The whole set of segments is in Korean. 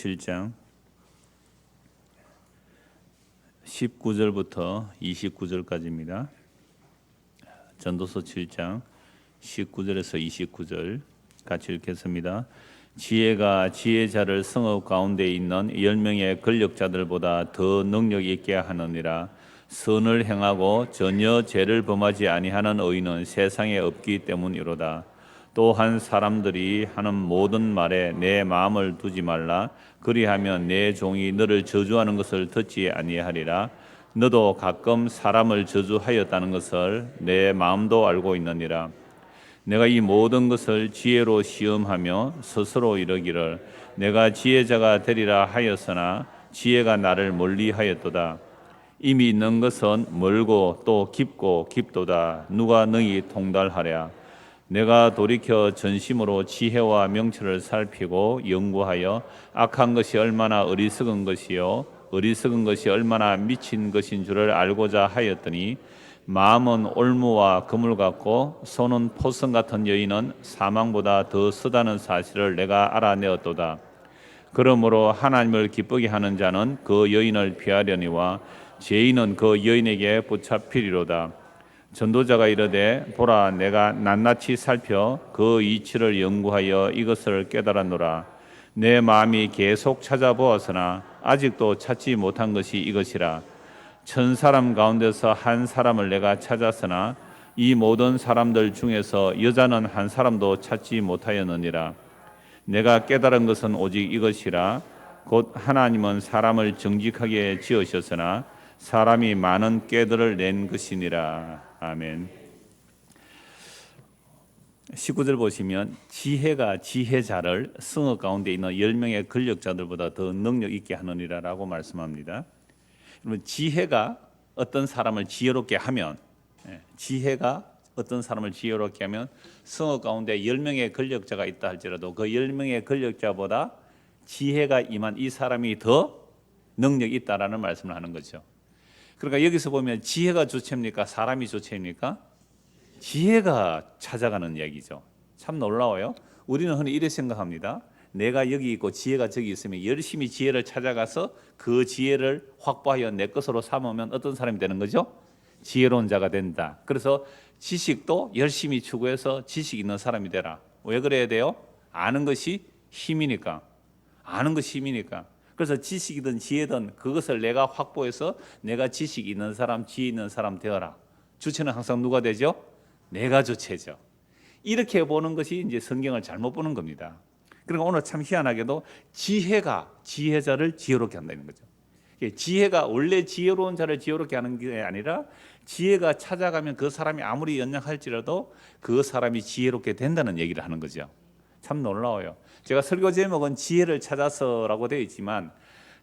7장 19절부터 29절까지입니다. 전도서 7장 19절에서 29절 같이 읽겠습니다. 지혜가 지혜자를 성읍 가운데 있는 10명의 권력자들보다 더 능력 있게 하느니라. 선을 행하고 전혀 죄를 범하지 아니하는 의인은 세상에 없기 때문이로다. 또한 사람들이 하는 모든 말에 내 마음을 두지 말라. 그리하면 내 종이 너를 저주하는 것을 듣지 아니하리라. 너도 가끔 사람을 저주하였다는 것을 내 마음도 알고 있느니라. 내가 이 모든 것을 지혜로 시험하며 스스로 이르기를 내가 지혜자가 되리라 하였으나 지혜가 나를 멀리하였도다. 이미 있는 것은 멀고 또 깊고 깊도다. 누가 능히 통달하랴. 내가 돌이켜 전심으로 지혜와 명철을 살피고 연구하여 악한 것이 얼마나 어리석은 것이요 어리석은 것이 얼마나 미친 것인 줄을 알고자 하였더니 마음은 올무와 그물 같고 손은 포성 같은 여인은 사망보다 더 쓰다는 사실을 내가 알아내었도다. 그러므로 하나님을 기쁘게 하는 자는 그 여인을 피하려니와 죄인은 그 여인에게 붙잡히리로다. 전도자가 이르되 보라 내가 낱낱이 살펴 그 이치를 연구하여 이것을 깨달았노라. 내 마음이 계속 찾아보았으나 아직도 찾지 못한 것이 이것이라. 1000사람 가운데서 한 사람을 내가 찾았으나 이 모든 사람들 중에서 여자는 한 사람도 찾지 못하였느니라. 내가 깨달은 것은 오직 이것이라. 곧 하나님은 사람을 정직하게 지으셨으나 사람이 많은 꾀들을 낸 것이니라. 아멘. 19절 보시면 지혜가 지혜자를 성읍 가운데 있는 10명의 권력자들보다 더 능력 있게 하느니라라고 말씀합니다. 그러면 지혜가 어떤 사람을 지혜롭게 하면 지혜가 어떤 사람을 지혜롭게 하면 성읍 가운데 10명의 권력자가 있다 할지라도 그 10명의 권력자보다 지혜가 임한 이 사람이 더 능력이 있다라는 말씀을 하는 거죠. 그러니까 여기서 보면 지혜가 주체입니까? 사람이 주체입니까? 지혜가 찾아가는 이야기죠. 참 놀라워요. 우리는 흔히 이렇게 생각합니다. 내가 여기 있고 지혜가 저기 있으면 열심히 지혜를 찾아가서 그 지혜를 확보하여 내 것으로 삼으면 어떤 사람이 되는 거죠? 지혜로운 자가 된다. 그래서 지식도 열심히 추구해서 지식 있는 사람이 되라. 왜 그래야 돼요? 아는 것이 힘이니까. 아는 것이 힘이니까. 그래서 지식이든 지혜든 그것을 내가 확보해서 내가 지식 있는 사람, 지혜 있는 사람 되어라. 주체는 항상 누가 되죠? 내가 주체죠. 이렇게 보는 것이 이제 성경을 잘못 보는 겁니다. 그러니까 오늘 참 희한하게도 지혜가 지혜자를 지혜롭게 한다는 거죠. 지혜가 원래 지혜로운 자를 지혜롭게 하는 게 아니라 지혜가 찾아가면 그 사람이 아무리 연약할지라도 그 사람이 지혜롭게 된다는 얘기를 하는 거죠. 참 놀라워요. 제가 설교 제목은 지혜를 찾아서라고 되어 있지만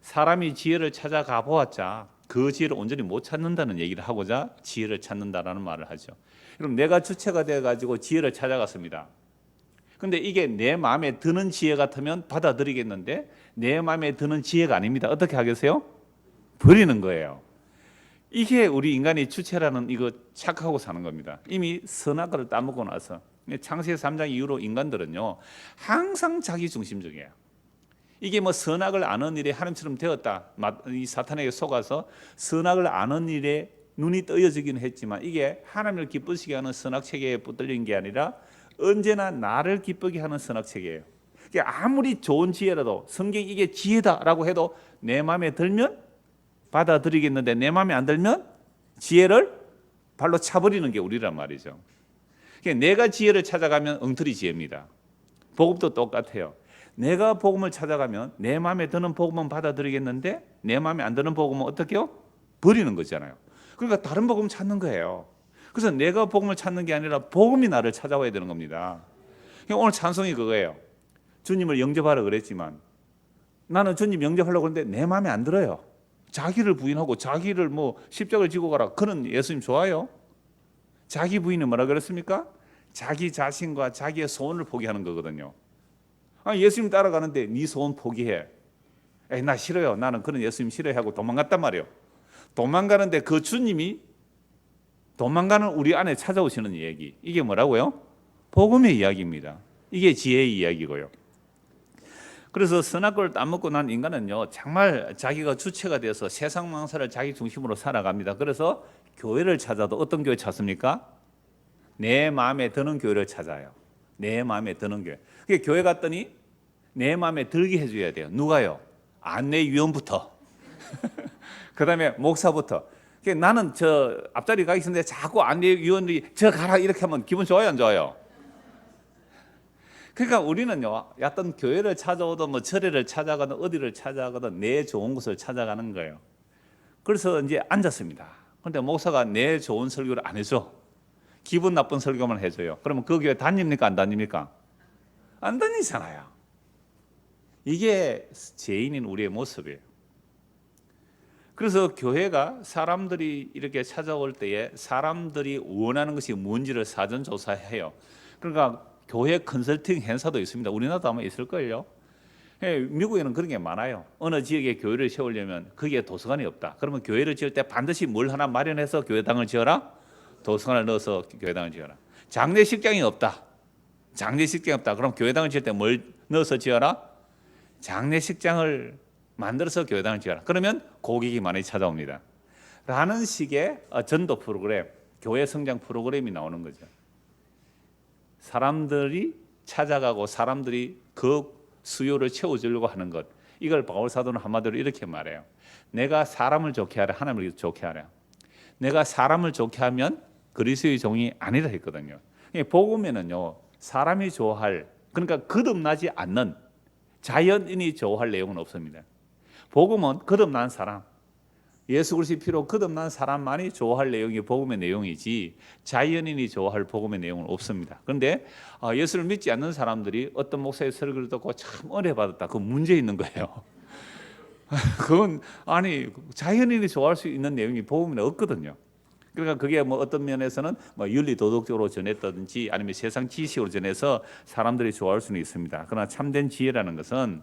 사람이 지혜를 찾아가 보았자 그 지혜를 온전히 못 찾는다는 얘기를 하고자 지혜를 찾는다라는 말을 하죠. 그럼 내가 주체가 되어가지고 지혜를 찾아갔습니다. 근데 이게 내 마음에 드는 지혜 같으면 받아들이겠는데 내 마음에 드는 지혜가 아닙니다. 어떻게 하겠어요? 버리는 거예요. 이게 우리 인간의 주체라는 이거 착각하고 사는 겁니다. 이미 선악과를 따먹고 나서 창세기 3장 이후로 인간들은요 항상 자기 중심적이에요. 이게 뭐 선악을 아는 일에 하나님처럼 되었다. 이 사탄에게 속아서 선악을 아는 일에 눈이 떠여지기는 했지만 이게 하나님을 기쁘시게 하는 선악 체계에 붙들린 게 아니라 언제나 나를 기쁘게 하는 선악 체계예요. 아무리 좋은 지혜라도 성경이 이게 지혜다라고 해도 내 마음에 들면 받아들이겠는데 내 마음에 안 들면 지혜를 발로 차버리는 게 우리란 말이죠. 내가 지혜를 찾아가면 엉터리 지혜입니다. 복음도 똑같아요. 내가 복음을 찾아가면 내 마음에 드는 복음은 받아들이겠는데 내 마음에 안 드는 복음은 어떻게 해요? 버리는 거잖아요. 그러니까 다른 복음 찾는 거예요. 그래서 내가 복음을 찾는 게 아니라 복음이 나를 찾아와야 되는 겁니다. 오늘 찬송이 그거예요. 주님을 영접하라 그랬지만 나는 주님 영접하려고 하는데 내 마음에 안 들어요. 자기를 부인하고 자기를 뭐 십자가를 지고 가라. 그런 예수님 좋아요? 자기 부인은 뭐라 그랬습니까? 자기 자신과 자기의 소원을 포기하는 거거든요. 예수님 따라가는데 네 소원 포기해. 나 싫어요. 나는 그런 예수님 싫어해 하고 도망갔단 말이에요. 도망가는데 그 주님이 도망가는 우리 안에 찾아오시는 얘기. 이게 뭐라고요? 복음의 이야기입니다. 이게 지혜의 이야기고요. 그래서 선악과를 따먹고 난 인간은요, 정말 자기가 주체가 되어서 세상 망사를 자기 중심으로 살아갑니다. 그래서 교회를 찾아도 어떤 교회 찾습니까? 내 마음에 드는 교회를 찾아요. 내 마음에 드는 교회. 그게 교회 갔더니 내 마음에 들게 해줘야 돼요. 누가요? 안내위원부터. 그 다음에 목사부터. 나는 저 앞자리 가 있는데 자꾸 안내위원들이 저 가라 이렇게 하면 기분 좋아요, 안 좋아요? 그러니까 우리는요, 어떤 교회를 찾아오든 뭐 절에를 찾아가든 어디를 찾아가든 내 좋은 곳을 찾아가는 거예요. 그래서 이제 앉았습니다. 그런데 목사가 내 좋은 설교를 안 해줘. 기분 나쁜 설교만 해줘요. 그러면 그 교회 다닙니까, 안 다닙니까? 안 다니잖아요. 이게 죄인인 우리의 모습이에요. 그래서 교회가 사람들이 이렇게 찾아올 때에 사람들이 원하는 것이 뭔지를 사전 조사해요. 그러니까 교회 컨설팅 행사도 있습니다. 우리나라도 아마 있을 거예요. 미국에는 그런 게 많아요. 어느 지역에 교회를 세우려면 거기에 도서관이 없다. 그러면 교회를 지을 때 반드시 뭘 하나 마련해서 교회당을 지어라. 도서관을 넣어서 교회당을 지어라. 장례식장이 없다. 장례식장이 없다. 그럼 교회당을 지을 때 뭘 넣어서 지어라? 장례식장을 만들어서 교회당을 지어라. 그러면 고객이 많이 찾아옵니다. 라는 식의 전도 프로그램, 교회 성장 프로그램이 나오는 거죠. 사람들이 찾아가고 사람들이 그 수요를 채워주려고 하는 것. 이걸 바울 사도는 한마디로 이렇게 말해요. 내가 사람을 좋게 하라, 하나님을 좋게 하라. 내가 사람을 좋게 하면 그리스도의 종이 아니라 했거든요. 복음에는요, 사람이 좋아할, 그러니까 거듭나지 않는 자연인이 좋아할 내용은 없습니다. 복음은 거듭난 사람, 예수 그리스도의 피로 거듭난 사람만이 좋아할 내용이 복음의 내용이지 자연인이 좋아할 복음의 내용은 없습니다. 그런데 예수를 믿지 않는 사람들이 어떤 목사의 설교를 듣고 참 은혜 받았다. 그건 문제 있는 거예요. 그건 아니 자연인이 좋아할 수 있는 내용이 복음에 없거든요. 그러니까 그게 뭐 어떤 면에서는 뭐 윤리 도덕적으로 전했다든지 아니면 세상 지식으로 전해서 사람들이 좋아할 수는 있습니다. 그러나 참된 지혜라는 것은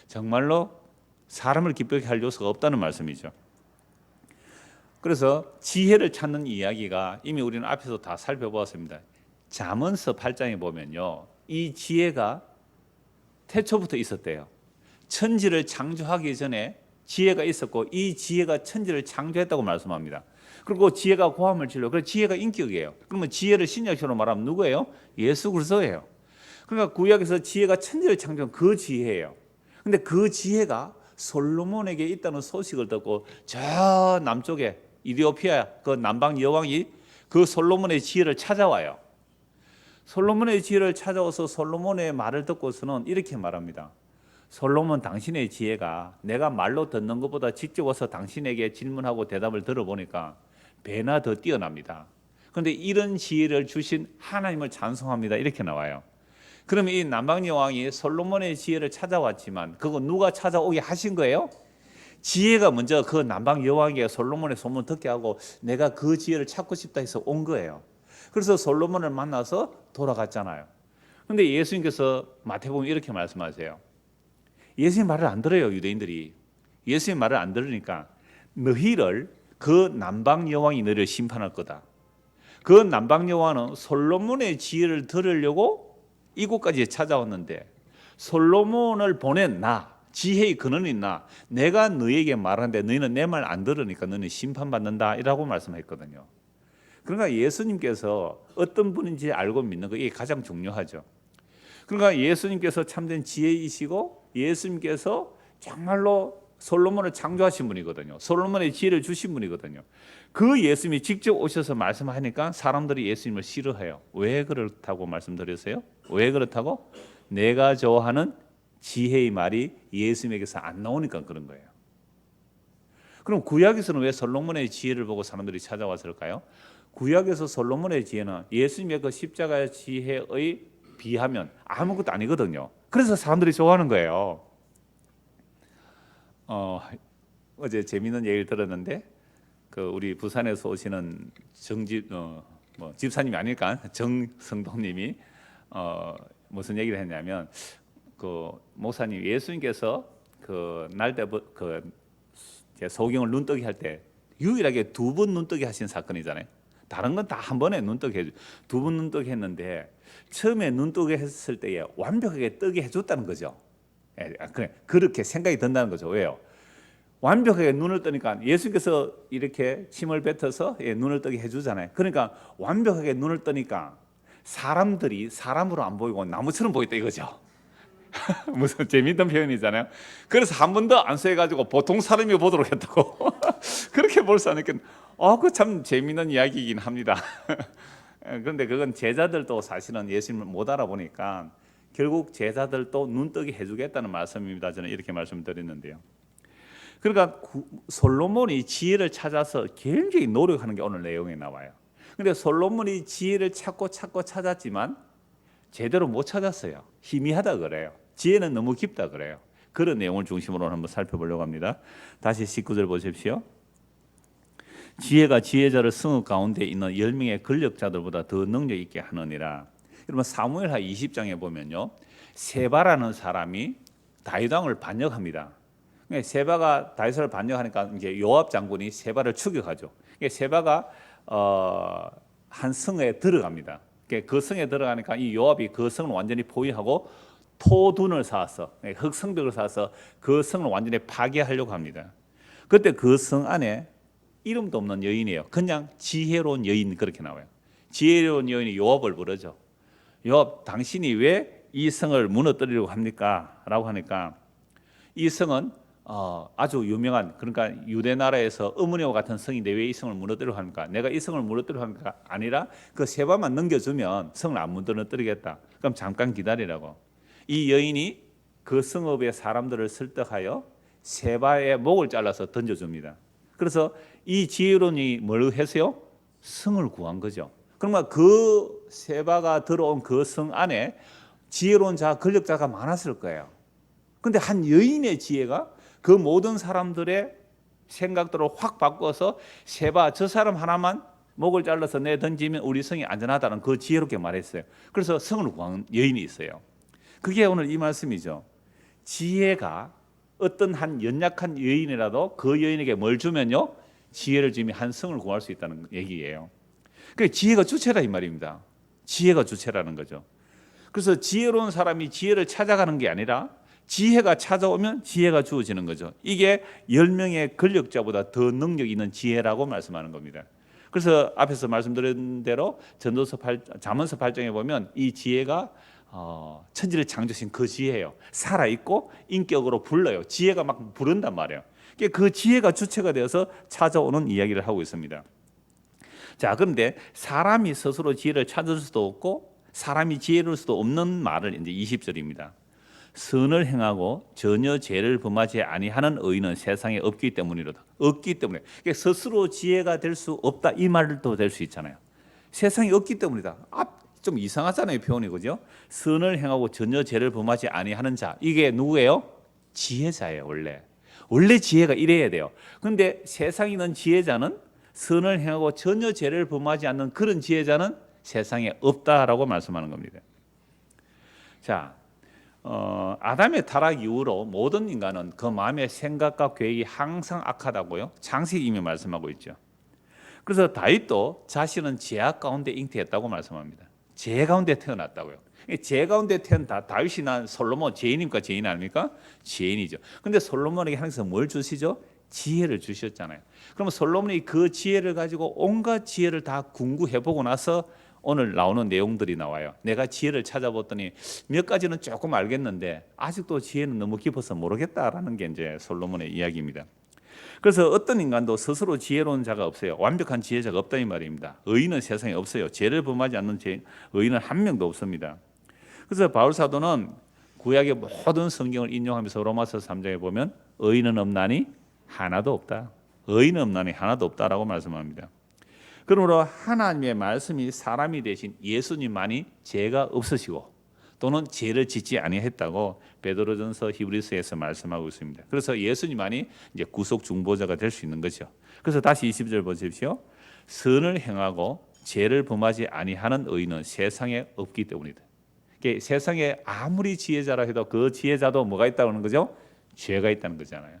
정말로 사람을 기쁘게 할 요소가 없다는 말씀이죠. 그래서 지혜를 찾는 이야기가 이미 우리는 앞에서 다 살펴보았습니다. 잠언서 8장에 보면요, 이 지혜가 태초부터 있었대요. 천지를 창조하기 전에 지혜가 있었고 이 지혜가 천지를 창조했다고 말씀합니다. 그리고 지혜가 고함을 질러. 그래서 지혜가 인격이에요. 그러면 지혜를 신약식으로 말하면 누구예요? 예수 그리스도예요. 그러니까 구약에서 지혜가 천지를 창조한 그 지혜예요. 근데 그 지혜가 솔로몬에게 있다는 소식을 듣고 저 남쪽에 이디오피아 그 남방 여왕이 그 솔로몬의 지혜를 찾아와요. 솔로몬의 지혜를 찾아와서 솔로몬의 말을 듣고서는 이렇게 말합니다. 솔로몬, 당신의 지혜가 내가 말로 듣는 것보다 직접 와서 당신에게 질문하고 대답을 들어보니까 배나 더 뛰어납니다. 그런데 이런 지혜를 주신 하나님을 찬송합니다. 이렇게 나와요. 그러면 이 남방 여왕이 솔로몬의 지혜를 찾아왔지만 그거 누가 찾아오게 하신 거예요? 지혜가 먼저 그 남방 여왕에게 솔로몬의 소문을 듣게 하고 내가 그 지혜를 찾고 싶다 해서 온 거예요. 그래서 솔로몬을 만나서 돌아갔잖아요. 그런데 예수님께서 마태복음에 이렇게 말씀하세요. 예수님 말을 안 들어요, 유대인들이. 예수님 말을 안 들으니까 너희를 그 남방 여왕이 너희를 심판할 거다. 그 남방 여왕은 솔로몬의 지혜를 들으려고 이곳까지 찾아왔는데 솔로몬을 보낸 나, 지혜의 근원인 나, 내가 너희에게 말하는데 너희는 내 말 안 들으니까 너희는 심판받는다 이라고 말씀했거든요. 그러니까 예수님께서 어떤 분인지 알고 믿는 거 이게 가장 중요하죠. 그러니까 예수님께서 참된 지혜이시고 예수님께서 정말로 솔로몬을 창조하신 분이거든요. 솔로몬의 지혜를 주신 분이거든요. 그 예수님이 직접 오셔서 말씀하니까 사람들이 예수님을 싫어해요. 왜 그렇다고 말씀드렸어요? 왜 그렇다고? 내가 좋아하는 지혜의 말이 예수님에게서 안 나오니까 그런 거예요. 그럼 구약에서는 왜 솔로몬의 지혜를 보고 사람들이 찾아왔을까요? 구약에서 솔로몬의 지혜는 예수님의 그 십자가의 지혜의 비하면 아무것도 아니거든요. 그래서 사람들이 좋아하는 거예요. 어제 재미있는 얘기를 들었는데 그 우리 부산에서 오시는 집사님이 아닐까 정성동님이 무슨 얘기를 했냐면 그 목사님 예수님께서 그 날때 그 소경을 눈뜨기 할 때 유일하게 2번 눈뜨기 하신 사건이잖아요. 다른 건 다 한 번에 눈뜨기 해줘. 2번 눈뜨기 했는데 처음에 눈뜨기 했을 때에 완벽하게 뜨게 해줬다는 거죠. 그렇게 생각이 든다는 거죠. 왜요? 완벽하게 눈을 뜨니까 예수님께서 이렇게 침을 뱉어서 눈을 뜨게 해주잖아요. 그러니까 완벽하게 눈을 뜨니까 사람들이 사람으로 안 보이고 나무처럼 보였다 이거죠. 무슨 재미있는 표현이잖아요. 그래서 한 번 더 안수해가지고 보통 사람이 보도록 했다고 그렇게 볼 수 있으니까 그 참 재미있는 이야기이긴 합니다. 그런데 그건 제자들도 사실은 예수님을 못 알아보니까 결국 제자들도 눈뜨게 해주겠다는 말씀입니다. 저는 이렇게 말씀드렸는데요. 그러니까 솔로몬이 지혜를 찾아서 굉장히 노력하는 게 오늘 내용에 나와요. 그런데 솔로몬이 지혜를 찾고 찾았지만 제대로 못 찾았어요. 희미하다 그래요. 지혜는 너무 깊다 그래요. 그런 내용을 중심으로 한번 살펴보려고 합니다. 다시 19절 보십시오. 지혜가 지혜자를 성읍 가운데 있는 10명의 권력자들보다 더 능력 있게 하느니라. 여러분 사무엘하 20장에 보면요, 세바라는 사람이 다윗 왕을 반역합니다. 세바가 다윗을 반역하니까 이제 요압 장군이 세바를 추격하죠. 세바가 한 성에 들어갑니다. 그 성에 들어가니까 이 요압이 그 성을 완전히 포위하고 토둔을 쌓아서 흑성벽을 쌓아서 그 성을 완전히 파괴하려고 합니다. 그때 그 성 안에 이름도 없는 여인이에요. 그냥 지혜로운 여인 그렇게 나와요. 지혜로운 여인이 요압을 부르죠. 요압, 당신이 왜 이 성을 무너뜨리려고 합니까? 라고 하니까 이 성은 아주 유명한, 그러니까 유대 나라에서 어머니와 같은 성인데 왜 이 성을 무너뜨리려고 합니까? 내가 이 성을 무너뜨리려고 합니까? 아니라 그 세바만 넘겨주면 성을 안 무너뜨리겠다. 그럼 잠깐 기다리라고. 이 여인이 그 성읍의 사람들을 설득하여 세바의 목을 잘라서 던져줍니다. 그래서 이 지혜론이 뭘 했어요? 성을 구한 거죠. 그러면 그 세바가 들어온 그 성 안에 지혜로운 자, 권력자가 많았을 거예요. 근데 한 여인의 지혜가 그 모든 사람들의 생각들을 확 바꿔서 세바, 저 사람 하나만 목을 잘라서 내 던지면 우리 성이 안전하다는 그 지혜롭게 말했어요. 그래서 성을 구한 여인이 있어요. 그게 오늘 이 말씀이죠. 지혜가 어떤 한 연약한 여인이라도 그 여인에게 뭘 주면요, 지혜를 주면 한 성을 구할 수 있다는 얘기예요. 그 지혜가 주체라 이 말입니다. 지혜가 주체라는 거죠. 그래서 지혜로운 사람이 지혜를 찾아가는 게 아니라 지혜가 찾아오면 지혜가 주어지는 거죠. 이게 10명의 권력자보다 더 능력 있는 지혜라고 말씀하는 겁니다. 그래서 앞에서 말씀드린 대로 잠언서 8장에 보면 이 지혜가 천지를 창조신 그 지혜예요. 살아있고 인격으로 불러요. 지혜가 막 부른단 말이에요. 그 지혜가 주체가 되어서 찾아오는 이야기를 하고 있습니다. 자, 그런데 사람이 스스로 지혜를 찾을 수도 없고 사람이 지혜로울 수도 없는 말을 이제 20절입니다. 선을 행하고 전혀 죄를 범하지 아니하는 의인은 세상에 없기 때문이로다. 없기 때문에. 스스로 지혜가 될 수 없다 이 말도 될 수 있잖아요. 세상에 없기 때문이다. 좀 이상하잖아요, 표현이. 그죠? 선을 행하고 전혀 죄를 범하지 아니하는 자. 이게 누구예요? 지혜자예요, 원래. 원래 지혜가 이래야 돼요. 그런데 세상에 있는 지혜자는 선을 행하고 전혀 죄를 범하지 않는 그런 지혜자는 세상에 없다라고 말씀하는 겁니다. 자, 아담의 타락 이후로 모든 인간은 그 마음의 생각과 계획이 항상 악하다고요, 창세기 이미 말씀하고 있죠. 그래서 다윗도 자신은 죄악 가운데 잉태했다고 말씀합니다. 죄 가운데 태어났다고요. 죄 가운데 태어난 다윗이나 솔로몬, 죄인입니까? 죄인 아닙니까? 죄인이죠. 근데 솔로몬에게 하나님께서 뭘 주시죠? 지혜를 주셨잖아요. 그러면 솔로몬이 그 지혜를 가지고 온갖 지혜를 다 궁구해보고 나서 오늘 나오는 내용들이 나와요. 내가 지혜를 찾아봤더니 몇 가지는 조금 알겠는데 아직도 지혜는 너무 깊어서 모르겠다라는 게 이제 솔로몬의 이야기입니다. 그래서 어떤 인간도 스스로 지혜로운 자가 없어요. 완벽한 지혜자가 없다 이 말입니다. 의인은 세상에 없어요. 죄를 범하지 않는 의인은 한 명도 없습니다. 그래서 바울 사도는 구약의 모든 성경을 인용하면서 로마서 3장에 보면 의인은 없나니 하나도 없다. 의인은 없나니 하나도 없다라고 말씀합니다. 그러므로 하나님의 말씀이 사람이 되신 예수님만이 죄가 없으시고 또는 죄를 짓지 아니했다고 베드로전서 히브리서에서 말씀하고 있습니다. 그래서 예수님만이 이제 구속 중보자가 될 수 있는 거죠. 그래서 다시 20절 보십시오. 선을 행하고 죄를 범하지 아니하는 의인은 세상에 없기 때문이다. 세상에 아무리 지혜자라 해도 그 지혜자도 뭐가 있다고 하는 거죠? 죄가 있다는 거잖아요.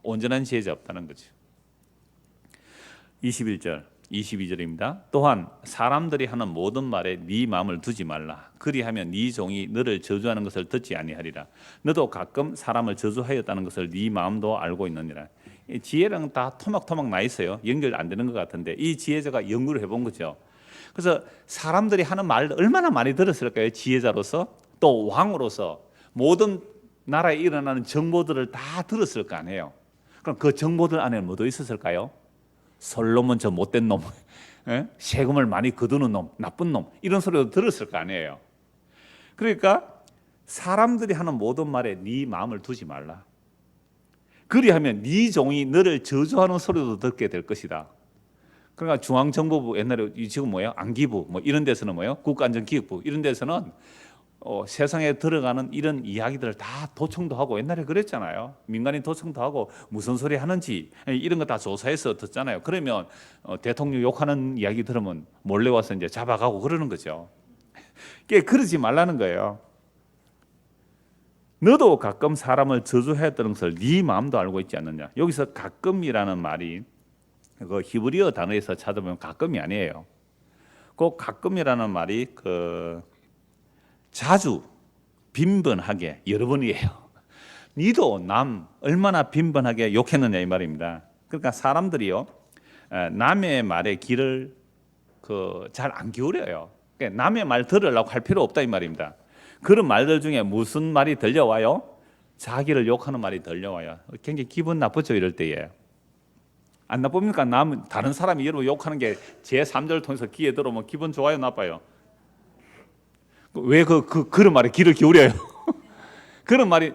온전한 지혜자 없다는 거죠. 21절 22절입니다. 또한 사람들이 하는 모든 말에 네 마음을 두지 말라. 그리하면 네 종이 너를 저주하는 것을 듣지 아니하리라. 너도 가끔 사람을 저주하였다는 것을 네 마음도 알고 있느니라. 이 지혜랑 다 토막토막 나 있어요. 연결 안 되는 것 같은데 이 지혜자가 연구를 해본 거죠. 그래서 사람들이 하는 말을 얼마나 많이 들었을까요? 지혜자로서 또 왕으로서 모든 나라에 일어나는 정보들을 다 들었을 거 아니에요. 그럼 그 정보들 안에는 뭐도 있었을까요? 솔로몬 저 못된 놈, 세금을 많이 거두는 놈, 나쁜 놈 이런 소리도 들었을 거 아니에요. 그러니까 사람들이 하는 모든 말에 네 마음을 두지 말라. 그리하면 네 종이 너를 저주하는 소리도 듣게 될 것이다. 그러니까 중앙정보부 옛날에 지금 뭐예요? 안기부 뭐 이런 데서는 뭐예요? 국가안전기획부 이런 데서는 세상에 들어가는 이런 이야기들을 다 도청도 하고 옛날에 그랬잖아요. 민간인 도청도 하고 무슨 소리 하는지 이런 거 다 조사해서 듣잖아요. 그러면 대통령 욕하는 이야기 들으면 몰래 와서 이제 잡아가고 그러는 거죠. 그러지 말라는 거예요. 너도 가끔 사람을 저주했다는 것을 네 마음도 알고 있지 않느냐. 여기서 가끔이라는 말이 그 히브리어 단어에서 찾아보면 가끔이 아니에요. 그 가끔이라는 말이 자주 빈번하게 여러 번이에요. 니도 남 얼마나 빈번하게 욕했느냐 이 말입니다. 그러니까 사람들이요 남의 말에 귀를 잘 안 기울여요. 그러니까 남의 말 들으려고 할 필요 없다 이 말입니다. 그런 말들 중에 무슨 말이 들려와요? 자기를 욕하는 말이 들려와요. 굉장히 기분 나쁘죠 이럴 때에. 안 나쁩니까? 다른 사람이 여러분 욕하는 게 제3자를 통해서 귀에 들어오면 기분 좋아요 나빠요? 왜 그런 말에 귀를 기울여요? 그런 말이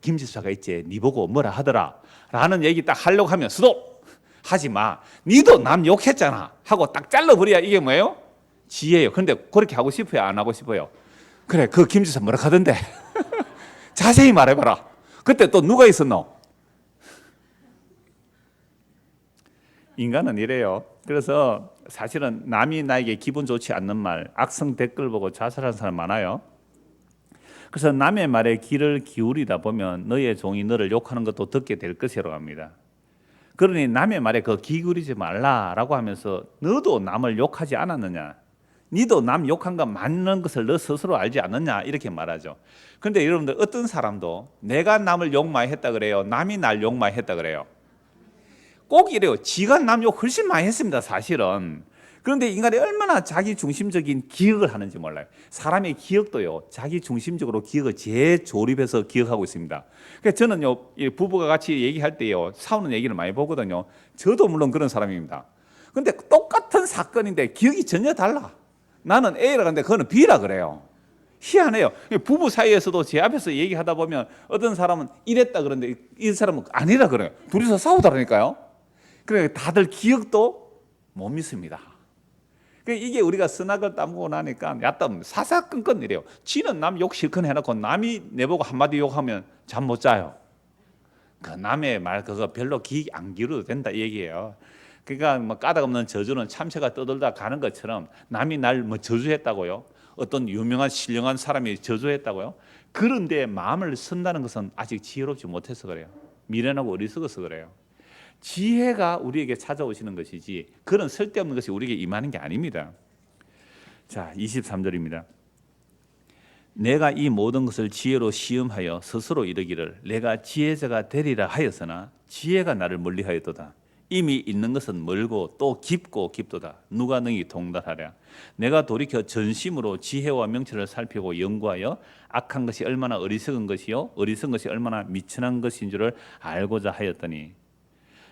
김지수가 있지 니 보고 뭐라 하더라 라는 얘기 딱 하려고 하면 스톱! 하지 마. 니도 남 욕했잖아 하고 딱 잘라버려야 이게 뭐예요? 지혜예요. 그런데 그렇게 하고 싶어요? 안 하고 싶어요? 그래 그 김지수 뭐라 하던데 자세히 말해봐라. 그때 또 누가 있었노? 인간은 이래요. 그래서 사실은 남이 나에게 기분 좋지 않는 말, 악성 댓글 보고 자살하는 사람 많아요. 그래서 남의 말에 귀를 기울이다 보면 너의 종이 너를 욕하는 것도 듣게 될 것이라고 합니다. 그러니 남의 말에 기울이지 말라라고 하면서 너도 남을 욕하지 않았느냐? 니도 남 욕한 거 맞는 것을 너 스스로 알지 않느냐? 이렇게 말하죠. 그런데 여러분들 어떤 사람도 내가 남을 욕 많이 했다 그래요? 남이 날 욕 많이 했다 그래요? 꼭 이래요. 지가 남 욕 훨씬 많이 했습니다 사실은. 그런데 인간이 얼마나 자기 중심적인 기억을 하는지 몰라요. 사람의 기억도요 자기 중심적으로 기억을 재조립해서 기억하고 있습니다. 그래서 저는요 부부가 같이 얘기할 때요 싸우는 얘기를 많이 보거든요. 저도 물론 그런 사람입니다. 그런데 똑같은 사건인데 기억이 전혀 달라. 나는 A라 그러는데 그거는 B라 그래요. 희한해요. 부부 사이에서도 제 앞에서 얘기하다 보면 어떤 사람은 이랬다 그러는데 이 사람은 아니라 그래요. 둘이서 싸우더라니까요. 그래 다들 기억도 못 믿습니다. 이게 우리가 선악을 따먹고 나니까 야따 사사건건 이래요. 지는 남 욕 실컷 해놓고 남이 내보고 한마디 욕하면 잠 못 자요. 그 남의 말 그거 별로 귀 안 기울여도 된다 이 얘기예요. 그러니까 뭐 까닭없는 저주는 참새가 떠돌다 가는 것처럼 남이 날 뭐 저주했다고요? 어떤 유명한 신령한 사람이 저주했다고요? 그런데 마음을 쓴다는 것은 아직 지혜롭지 못해서 그래요. 미련하고 어리석어서 그래요. 지혜가 우리에게 찾아오시는 것이지 그런 쓸데없는 것이 우리에게 임하는 게 아닙니다. 자, 23절입니다. 내가 이 모든 것을 지혜로 시험하여 스스로 이르기를 내가 지혜자가 되리라 하였으나 지혜가 나를 멀리하였도다. 이미 있는 것은 멀고 또 깊고 깊도다. 누가 능히 동달하랴. 내가 돌이켜 전심으로 지혜와 명철을 살피고 연구하여 악한 것이 얼마나 어리석은 것이요 어리석은 것이 얼마나 미천한 것인 줄을 알고자 하였더니.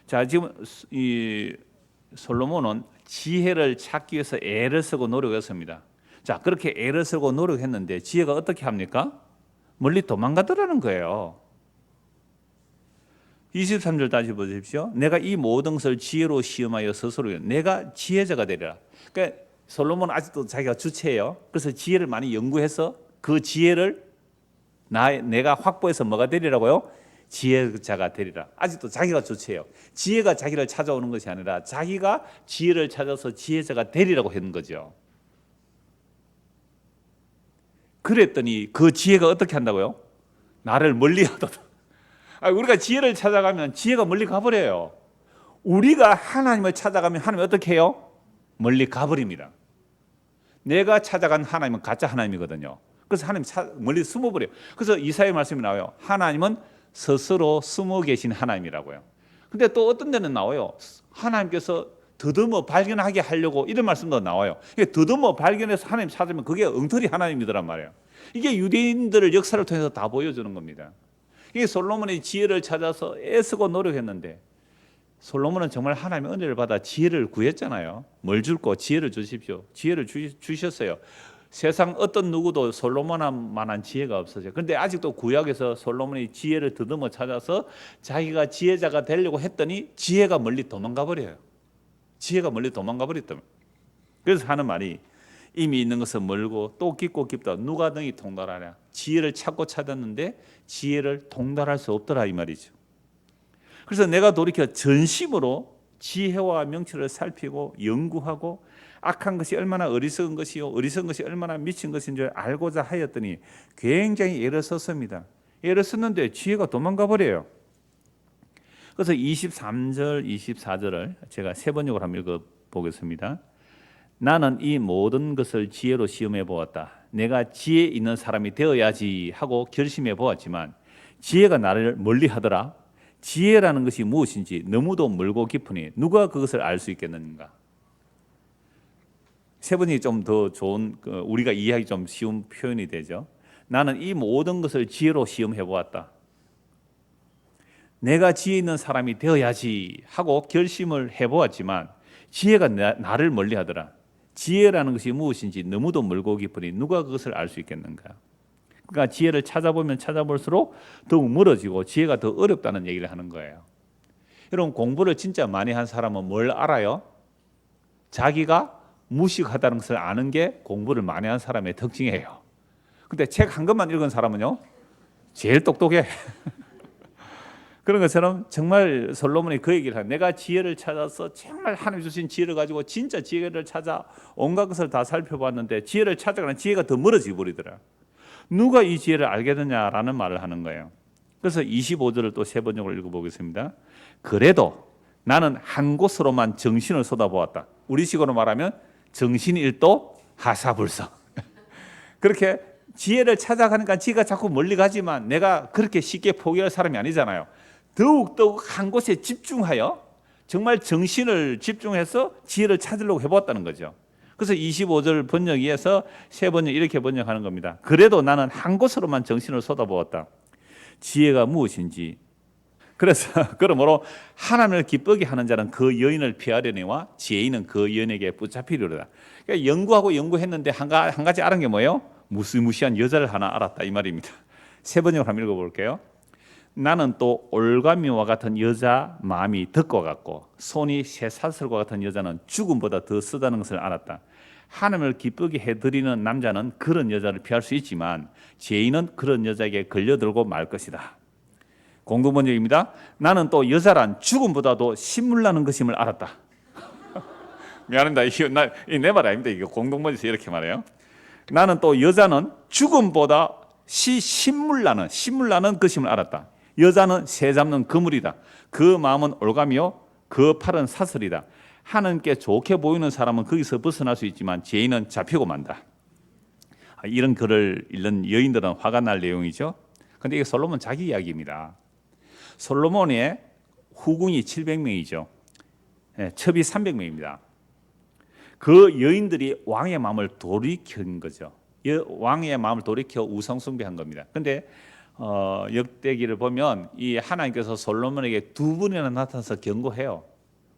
자, 지금 이 솔로몬은 지혜를 찾기 위해서 애를 쓰고 노력했습니다. 자, 그렇게 애를 쓰고 노력했는데 지혜가 어떻게 합니까? 멀리 도망가더라는 거예요. 23절 다시 보십시오. 내가 이 모든 것을 지혜로 시험하여 스스로 내가 지혜자가 되리라. 그러니까 솔로몬은 아직도 자기가 주체예요. 그래서 지혜를 많이 연구해서 그 지혜를 내가 확보해서 뭐가 되리라고요? 지혜자가 되리라. 아직도 자기가 주체예요. 지혜가 자기를 찾아오는 것이 아니라 자기가 지혜를 찾아서 지혜자가 되리라고 했는 거죠. 그랬더니 그 지혜가 어떻게 한다고요? 나를 멀리하도다. 우리가 지혜를 찾아가면 지혜가 멀리 가버려요. 우리가 하나님을 찾아가면 하나님이 어떻게 해요? 멀리 가버립니다. 내가 찾아간 하나님은 가짜 하나님이거든요. 그래서 하나님 멀리 숨어버려요. 그래서 이사야 말씀이 나와요. 하나님은 스스로 숨어 계신 하나님이라고요. 근데 또 어떤 데는 나와요. 하나님께서 더듬어 발견하게 하려고 이런 말씀도 나와요. 더듬어 발견해서 하나님 찾으면 그게 엉터리 하나님이더란 말이에요. 이게 유대인들을 역사를 통해서 다 보여주는 겁니다. 이게 솔로몬의 지혜를 찾아서 애쓰고 노력했는데 솔로몬은 정말 하나님의 은혜를 받아 지혜를 구했잖아요. 뭘 줄고 지혜를 주십시오. 지혜를 주셨어요. 세상 어떤 누구도 솔로몬만한 지혜가 없어요. 그런데 아직도 구약에서 솔로몬이 지혜를 더듬어 찾아서 자기가 지혜자가 되려고 했더니 지혜가 멀리 도망가 버려요. 지혜가 멀리 도망가 버렸다. 그래서 하는 말이 이미 있는 것은 멀고 또 깊고 깊다. 누가 능히 통달하냐. 지혜를 찾고 찾았는데 지혜를 통달할 수 없더라 이 말이죠. 그래서 내가 돌이켜 전심으로 지혜와 명철을 살피고 연구하고 악한 것이 얼마나 어리석은 것이요 어리석은 것이 얼마나 미친 것인 줄 알고자 하였더니 굉장히 애를 썼습니다. 애를 썼는데 지혜가 도망가 버려요. 그래서 23절, 24절을 제가 세 번역으로 한번 읽어보겠습니다. 나는 이 모든 것을 지혜로 시험해 보았다. 내가 지혜 있는 사람이 되어야지 하고 결심해 보았지만 지혜가 나를 멀리하더라. 지혜라는 것이 무엇인지 너무도 멀고 깊으니 누가 그것을 알 수 있겠는가? 세 번이 좀 더 좋은 우리가 이해하기 좀 쉬운 표현이 되죠. 나는 이 모든 것을 지혜로 시험해 보았다. 내가 지혜 있는 사람이 되어야지 하고 결심을 해보았지만 지혜가 나를 멀리하더라. 지혜라는 것이 무엇인지 너무도 멀고 깊으니 누가 그것을 알 수 있겠는가? 그러니까 지혜를 찾아보면 찾아볼수록 더욱 멀어지고 지혜가 더 어렵다는 얘기를 하는 거예요. 여러분 공부를 진짜 많이 한 사람은 뭘 알아요? 자기가 무식하다는 것을 아는 게 공부를 많이 한 사람의 특징이에요. 근데 책 한 권만 읽은 사람은요 제일 똑똑해. 그런 것처럼 정말 솔로몬이 그 얘기를 해요. 내가 지혜를 찾아서 정말 하나님 주신 지혜를 가지고 진짜 지혜를 찾아 온갖 것을 다 살펴봤는데 지혜를 찾아가는 지혜가 더 멀어져 버리더라. 누가 이 지혜를 알겠느냐라는 말을 하는 거예요. 그래서 25절을 또 세 번역으로 읽어보겠습니다. 그래도 나는 한 곳으로만 정신을 쏟아보았다. 우리식으로 말하면 정신일도 하사불성. 그렇게 지혜를 찾아가니까 지혜가 자꾸 멀리 가지만 내가 그렇게 쉽게 포기할 사람이 아니잖아요. 더욱더욱 한 곳에 집중하여 정말 정신을 집중해서 지혜를 찾으려고 해보았다는 거죠. 그래서 25절 번역에서 세 번역 이렇게 번역하는 겁니다. 그래도 나는 한 곳으로만 정신을 쏟아보았다. 지혜가 무엇인지. 그래서 그러므로 하나님을 기쁘게 하는 자는 그 여인을 피하려니와 지혜인은 그 여인에게 붙잡히려다. 그러니까 연구하고 연구했는데 한 가지 알은 게 뭐예요? 무시무시한 여자를 하나 알았다 이 말입니다. 세 번역으로 한번 읽어볼게요. 나는 또 올가미와 같은 여자 마음이 덕과 같고 손이 쇠사슬과 같은 여자는 죽음보다 더 쓰다는 것을 알았다. 하나님을 기쁘게 해드리는 남자는 그런 여자를 피할 수 있지만 죄인은 그런 여자에게 걸려들고 말 것이다. 공동번역입니다. 나는 또 여자란 죽음보다도 신물나는 것임을 알았다. 미안합니다. 이거 내 말 아닙니다. 이거 공동번역에서 이렇게 말해요. 나는 또 여자는 죽음보다 신물나는 것임을 알았다. 여자는 새 잡는 그물이다. 그 마음은 올가미요 그 팔은 사슬이다. 하나님께 좋게 보이는 사람은 거기서 벗어날 수 있지만 죄인은 잡히고 만다. 이런 글을 읽는 여인들은 화가 날 내용이죠. 그런데 이게 솔로몬 자기 이야기입니다. 솔로몬의 후궁이 700명이죠. 첩이 300명입니다. 그 여인들이 왕의 마음을 돌이킨 거죠. 왕의 마음을 돌이켜 우상 숭배한 겁니다. 그런데 역대기를 보면 이 하나님께서 솔로몬에게 두 번이나 나타나서 경고해요.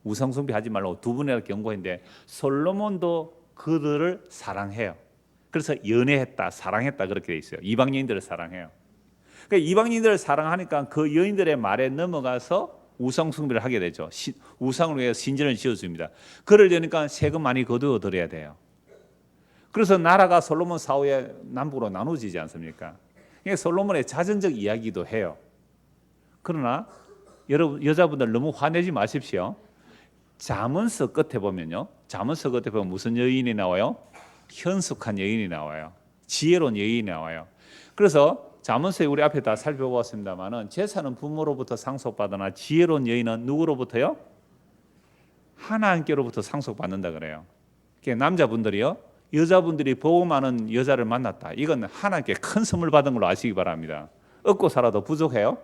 우상 숭배하지 말라고 두 번이나 경고했는데 솔로몬도 그들을 사랑해요. 그래서 연애했다, 사랑했다 그렇게 돼 있어요. 이방 여인들을 사랑해요. 그러니까 이방 여인들을 사랑하니까 그 여인들의 말에 넘어가서 우상 숭배를 하게 되죠. 우상을 위해 신전을 지어줍니다. 그러려니까 세금 많이 거두어 드려야 돼요. 그래서 나라가 솔로몬 사후에 남북으로 나눠지지 않습니까? 이게 솔로몬의 자전적 이야기도 해요. 그러나 여러분 여자분들 너무 화내지 마십시오. 잠언서 끝에 보면요. 잠언서 끝에 보면 무슨 여인이 나와요? 현숙한 여인이 나와요. 지혜로운 여인이 나와요. 그래서 잠언서에 우리 앞에 다 살펴보았습니다만은 제사는 부모로부터 상속받으나 지혜로운 여인은 누구로부터요? 하나님께로부터 상속받는다 그래요. 그러니까 남자분들이요, 여자분들이 복음 많은 여자를 만났다, 이건 하나님께 큰 선물 받은 걸로 아시기 바랍니다. 얻고 살아도 부족해요.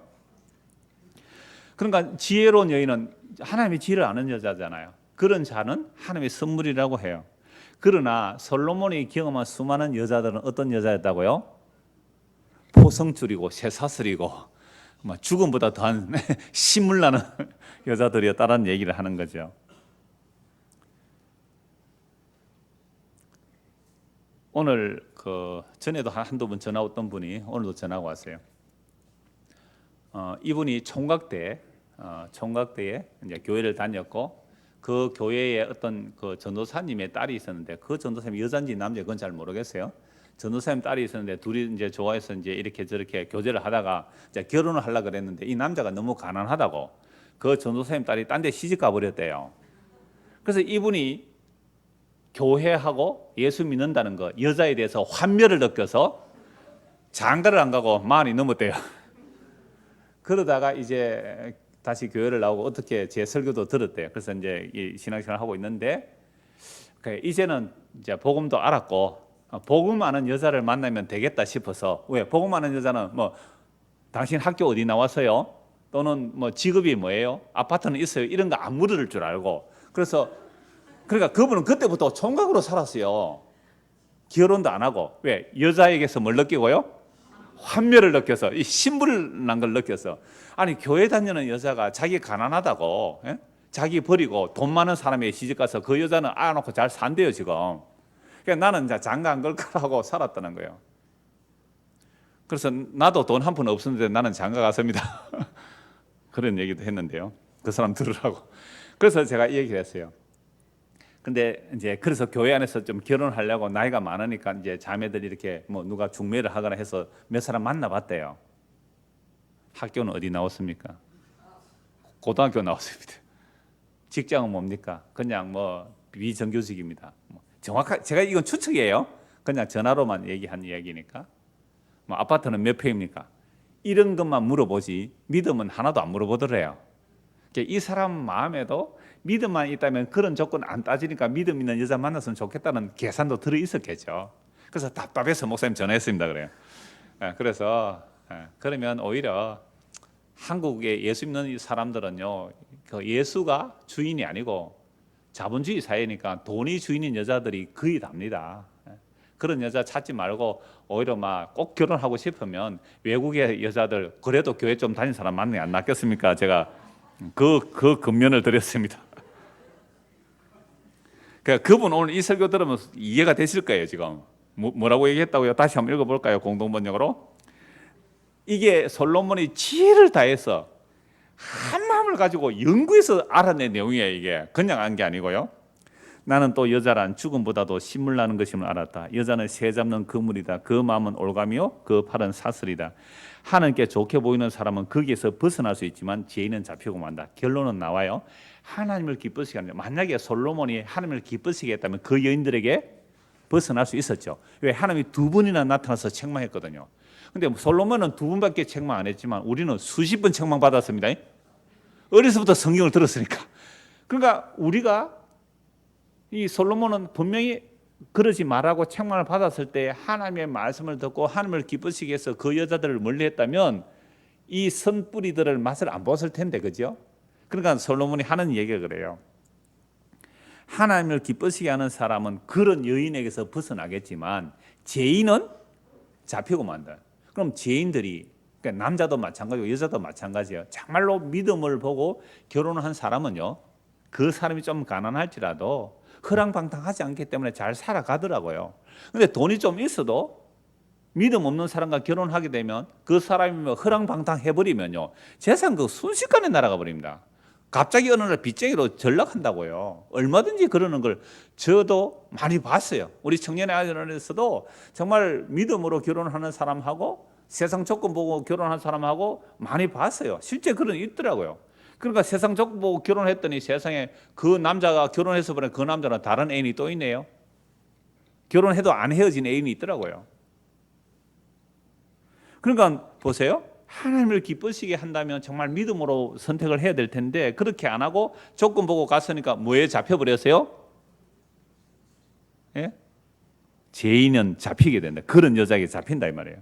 그러니까 지혜로운 여인은 하나님의 지혜를 아는 여자잖아요. 그런 자는 하나님의 선물이라고 해요. 그러나 솔로몬이 경험한 수많은 여자들은 어떤 여자였다고요? 포성줄이고 쇠사슬이고 죽음보다 더한 신물나는 여자들이었다는 얘기를 하는 거죠. 오늘 전에도 한두 번 전화 왔던 분이 오늘도 전화가 왔어요. 이분이 총각대에 이제 교회를 다녔고, 그 교회에 어떤 그 전도사님의 딸이 있었는데, 그 전도사님이 여자인지 남자인지 그건 잘 모르겠어요. 전도사님 딸이 있었는데 둘이 이제 좋아해서 이제 이렇게 저렇게 교제를 하다가 이제 결혼을 하려고 그랬는데, 이 남자가 너무 가난하다고 그 전도사님 딸이 딴 데 시집 가버렸대요. 그래서 이분이 교회하고 예수 믿는다는 거, 여자에 대해서 환멸을 느껴서 장가를 안 가고 40이 넘었대요. 그러다가 이제 다시 교회를 나오고 어떻게 제 설교도 들었대요. 그래서 이제 이 신앙생활을 하고 있는데, 이제는 이제 복음도 알았고 복음 아는 여자를 만나면 되겠다 싶어서, 왜? 복음 아는 여자는 뭐 당신 학교 어디 나왔어요? 또는 뭐 직업이 뭐예요? 아파트는 있어요? 이런 거 안 물을 줄 알고, 그러니까 그분은 그때부터 총각으로 살았어요. 결혼도 안 하고. 왜? 여자에게서 뭘 느끼고요? 환멸을 느껴서, 이 신불 난 걸 느껴서. 아니, 교회 다니는 여자가 자기 가난하다고, 자기 버리고 돈 많은 사람의 시집 가서 그 여자는 알아놓고 잘 산대요 지금. 그러니까 나는 장가 안 걸 거라고 살았다는 거예요. 그래서 나도 돈 한 푼 없었는데 나는 장가 갔습니다. 그런 얘기도 했는데요, 그 사람 들으라고. 그래서 제가 이 얘기를 했어요. 근데 이제 그래서 교회 안에서 좀 결혼하려고, 나이가 많으니까 이제 자매들이 이렇게 뭐 누가 중매를 하거나 해서 몇 사람 만나봤대요. 학교는 어디 나왔습니까? 고등학교 나왔습니다. 직장은 뭡니까? 그냥 뭐 비정규직입니다. 정확하게 제가 이건 추측이에요. 그냥 전화로만 얘기한 이야기니까. 뭐 아파트는 몇 평입니까? 이런 것만 물어보지 믿음은 하나도 안 물어보더래요. 이 사람 마음에도 믿음만 있다면 그런 조건 안 따지니까 믿음 있는 여자 만났으면 좋겠다는 계산도 들어 있었겠죠. 그래서 답답해서 목사님 전화했습니다. 그래요. 그래서 그러면 오히려 한국의 예수 믿는 사람들은요, 그 예수가 주인이 아니고 자본주의 사회니까 돈이 주인인 여자들이 거의 답니다. 그런 여자 찾지 말고 오히려 막 꼭 결혼하고 싶으면 외국의 여자들, 그래도 교회 좀 다닌 사람 만나는 게 안 낫겠습니까? 제가 그 근면을 드렸습니다. 그러니까 그분 오늘 이 설교 들으면 이해가 되실 거예요. 지금 뭐라고 얘기했다고요? 다시 한번 읽어볼까요? 공동번역으로. 이게 솔로몬이 지혜를 다해서 한 마음을 가지고 연구해서 알아낸 내용이에요. 이게 그냥 한 게 아니고요. 나는 또 여자란 죽음보다도 신물 나는 것임을 알았다. 여자는 새 잡는 그물이다. 그 마음은 올가미요, 그 팔은 사슬이다. 하나님께 좋게 보이는 사람은 거기에서 벗어날 수 있지만 죄인은 잡히고 만다. 결론은 나와요. 하나님을 기쁘시게 하는, 만약에 솔로몬이 하나님을 기쁘시게 했다면 그 여인들에게 벗어날 수 있었죠. 왜? 하나님이 두 번이나 나타나서 책망했거든요. 근데 솔로몬은 두 번밖에 책망 안 했지만 우리는 수십 번 책망 받았습니다. 어려서부터 성경을 들었으니까. 그러니까 우리가, 이 솔로몬은 분명히 그러지 말라고 책망을 받았을 때 하나님의 말씀을 듣고 하나님을 기쁘시게 해서 그 여자들을 멀리했다면 이 선뿌리들을 맛을 안 봤을 텐데, 그죠? 그러니까 솔로몬이 하는 얘기가 그래요. 하나님을 기쁘시게 하는 사람은 그런 여인에게서 벗어나겠지만 죄인은 잡히고 만다. 그럼 죄인들이, 그러니까 남자도 마찬가지고 여자도 마찬가지예요. 정말로 믿음을 보고 결혼한 사람은요, 그 사람이 좀 가난할지라도 허랑방탕하지 않기 때문에 잘 살아가더라고요. 근데 돈이 좀 있어도 믿음 없는 사람과 결혼하게 되면 그 사람이 허랑방탕해버리면요, 재산 그 순식간에 날아가 버립니다. 갑자기 어느 날 빚쟁이로 전락한다고요. 얼마든지 그러는 걸 저도 많이 봤어요. 우리 청년의 아이들에서도 정말 믿음으로 결혼하는 사람하고 세상 조건 보고 결혼한 사람하고 많이 봤어요. 실제 그런 게 있더라고요. 그러니까 세상 조건 보고 결혼했더니 세상에 그 남자가 결혼해서 보니 그 남자는 다른 애인이 또 있네요. 결혼해도 안 헤어진 애인이 있더라고요. 그러니까 보세요. 하나님을 기쁘시게 한다면 정말 믿음으로 선택을 해야 될 텐데 그렇게 안 하고 조건 보고 갔으니까 뭐에 잡혀버렸어요? 예? 죄인은 잡히게 된다. 그런 여자에게 잡힌다 이 말이에요.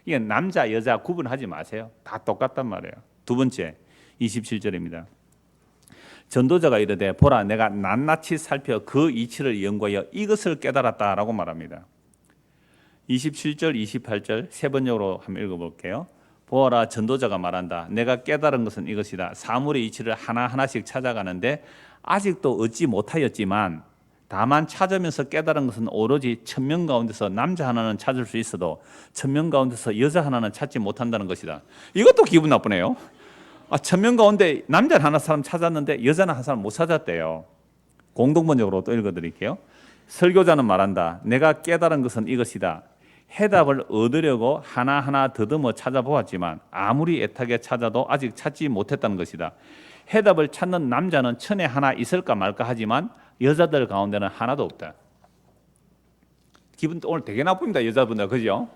이게 남자 여자 구분하지 마세요. 다 똑같단 말이에요. 두 번째 27절입니다. 전도자가 이르되 보라 내가 낱낱이 살펴 그 이치를 연구하여 이것을 깨달았다라고 말합니다. 27절 28절 세 번역으로 한번 읽어볼게요. 보아라 전도자가 말한다. 내가 깨달은 것은 이것이다. 사물의 이치를 하나하나씩 찾아가는데 아직도 얻지 못하였지만 다만 찾으면서 깨달은 것은 오로지 1000명 가운데서 남자 하나는 찾을 수 있어도 1000명 가운데서 여자 하나는 찾지 못한다는 것이다. 이것도 기분 나쁘네요. 1000명 가운데 남자 하나 사람 찾았는데 여자는 한 사람 못 찾았대요. 공동번역으로 또 읽어드릴게요. 설교자는 말한다. 내가 깨달은 것은 이것이다. 해답을 얻으려고 하나하나 더듬어 찾아보았지만 아무리 애타게 찾아도 아직 찾지 못했다는 것이다. 해답을 찾는 남자는 천에 하나 있을까 말까 하지만 여자들 가운데는 하나도 없다. 기분 오늘 되게 나쁩니다. 여자분들 그죠?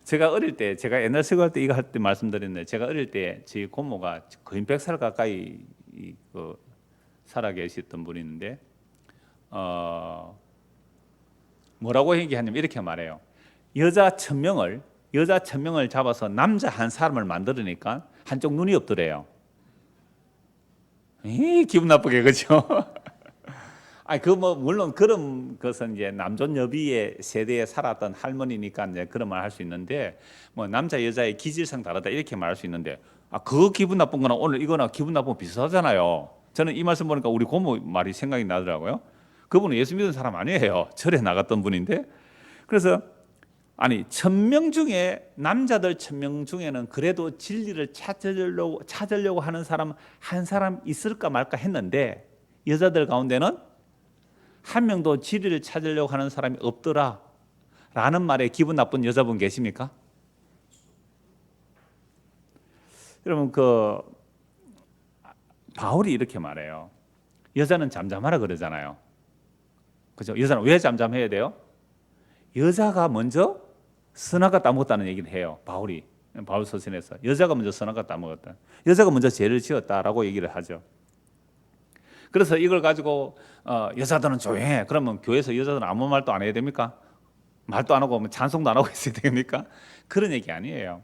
제가 어릴 때 제가 옛날 설교할 때 이거 할 때 말씀드렸는데 제가 어릴 때 저희 고모가 거의 100살 가까이 살아 계셨던 분이 있는데 뭐라고 얘기하냐면 이렇게 말해요. 여자 1000명을 잡아서 남자 한 사람을 만들으니까 한쪽 눈이 없더래요. 기분 나쁘게 그죠? 물론 그런 것은 이제 남존여비의 세대에 살았던 할머니니까 이제 그런 말 할 수 있는데 뭐 남자 여자의 기질상 다르다 이렇게 말할 수 있는데 그거 기분 나쁜 거나 오늘 이거나 기분 나쁜 거 비슷하잖아요. 저는 이 말씀 보니까 우리 고모 말이 생각이 나더라고요. 그분은 예수 믿는 사람 아니에요. 절에 나갔던 분인데 그래서 1000명 중에 남자들 1000명 중에는 그래도 진리를 찾으려고 하는 사람 한 사람 있을까 말까 했는데 여자들 가운데는 한 명도 진리를 찾으려고 하는 사람이 없더라 라는 말에 기분 나쁜 여자분 계십니까? 여러분 바울이 이렇게 말해요. 여자는 잠잠하라 그러잖아요. 그죠? 여자는 왜 잠잠해야 돼요? 여자가 먼저 선악과 따먹었다는 얘기를 해요. 바울 서신에서 여자가 먼저 선악과 따먹었다. 여자가 먼저 죄를 지었다라고 얘기를 하죠. 그래서 이걸 가지고 여자들은 조용해. 그러면 교회에서 여자들은 아무 말도 안 해야 됩니까? 말도 안 하고 찬송도 안 하고 있어야 됩니까? 그런 얘기 아니에요.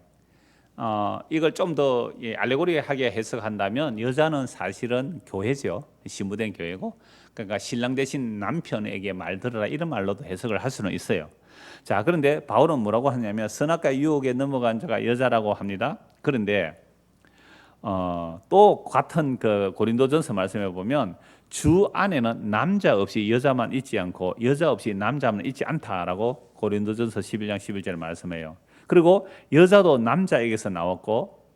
이걸 좀 더 알레고리하게 해석한다면 여자는 사실은 교회죠. 신부된 교회고 그러니까 신랑 대신 남편에게 말 들으라 이런 말로도 해석을 할 수는 있어요. 자, 그런데 바울은 뭐라고 하냐면 선악과 유혹에 넘어간 자가 여자라고 합니다. 그런데 또 같은 그 고린도전서 말씀해 보면 주 안에는 남자 없이 여자만 있지 않고 여자 없이 남자만 있지 않다라고 고린도전서 11장 11절 말씀해요. 그리고 여자도 남자에게서 나왔고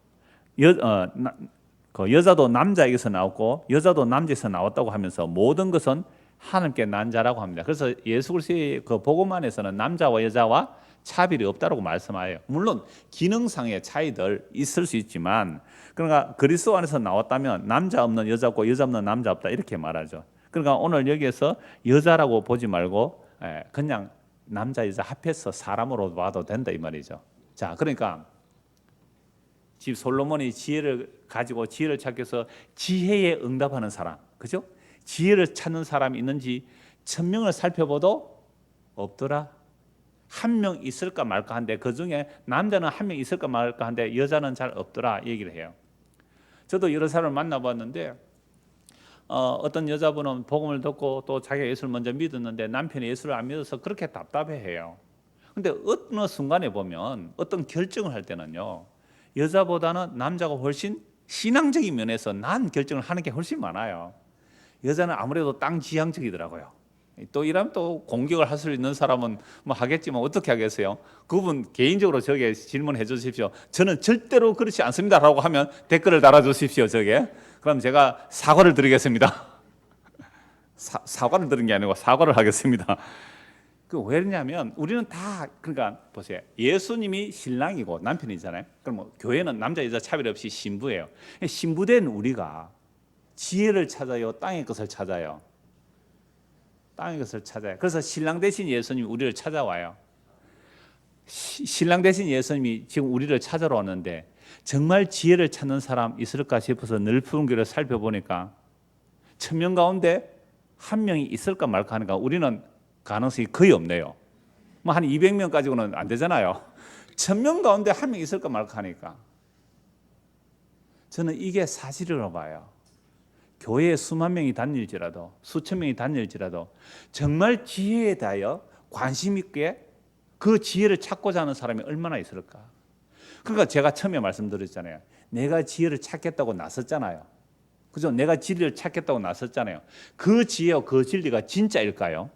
여자도 남자에게서 나왔고 여자도 남자에서 나왔다고 하면서 모든 것은 하나님께 난 자라고 합니다. 그래서 예수 그리스도의 그 복음 안에서는 남자와 여자와 차별이 없다고 말씀하여요. 물론 기능상의 차이들 있을 수 있지만 그러니까 그리스도 안에서 나왔다면 남자 없는 여자 없고 여자 없는 남자 없다 이렇게 말하죠. 그러니까 오늘 여기에서 여자라고 보지 말고 그냥 남자 여자 합해서 사람으로 봐도 된다 이 말이죠. 자, 그러니까 집 솔로몬이 지혜를 가지고 지혜를 찾기 위해서 지혜에 응답하는 사람, 그죠? 지혜를 찾는 사람이 있는지 1000명을 살펴봐도 없더라. 한 명 있을까 말까 한데 그 중에 남자는 한 명 있을까 말까 한데 여자는 잘 없더라 얘기를 해요. 저도 여러 사람을 만나봤는데 어떤 여자분은 복음을 듣고 또 자기가 예수를 먼저 믿었는데 남편이 예수를 안 믿어서 그렇게 답답해해요. 근데 어느 순간에 보면 어떤 결정을 할 때는요 여자보다는 남자가 훨씬 신앙적인 면에서 난 결정을 하는 게 훨씬 많아요. 여자는 아무래도 땅 지향적이더라고요. 또 이러면 또 공격을 할 수 있는 사람은 뭐 하겠지만 어떻게 하겠어요? 그분 개인적으로 저게 질문해 주십시오. 저는 절대로 그렇지 않습니다라고 하면 댓글을 달아주십시오. 저게 그럼 제가 사과를 드리겠습니다. 사과를 드린 게 아니고 사과를 하겠습니다. 왜 그러냐면 우리는 다 그러니까 보세요. 예수님이 신랑이고 남편이잖아요. 그럼 뭐 교회는 남자 여자 차별 없이 신부예요. 신부된 우리가 지혜를 찾아요, 땅의 것을 찾아요. 땅의 것을 찾아요. 그래서 신랑 대신 예수님이 우리를 찾아와요. 신랑 대신 예수님이 지금 우리를 찾으러 왔는데 정말 지혜를 찾는 사람 있을까 싶어서 넓은 교회를 살펴보니까 1000명 가운데 한 명이 있을까 말까 하니까 우리는 가능성이 거의 없네요. 뭐 한 200명 가지고는 안 되잖아요. 1000명 가운데 한 명 있을까 말까 하니까 저는 이게 사실이라고 봐요. 교회에 수만 명이 다닐지라도 수천 명이 다닐지라도 정말 지혜에 대하여 관심 있게 그 지혜를 찾고자 하는 사람이 얼마나 있을까. 그러니까 제가 처음에 말씀드렸잖아요. 내가 지혜를 찾겠다고 나섰잖아요. 그죠? 내가 진리를 찾겠다고 나섰잖아요. 그 지혜와 그 진리가 진짜일까요?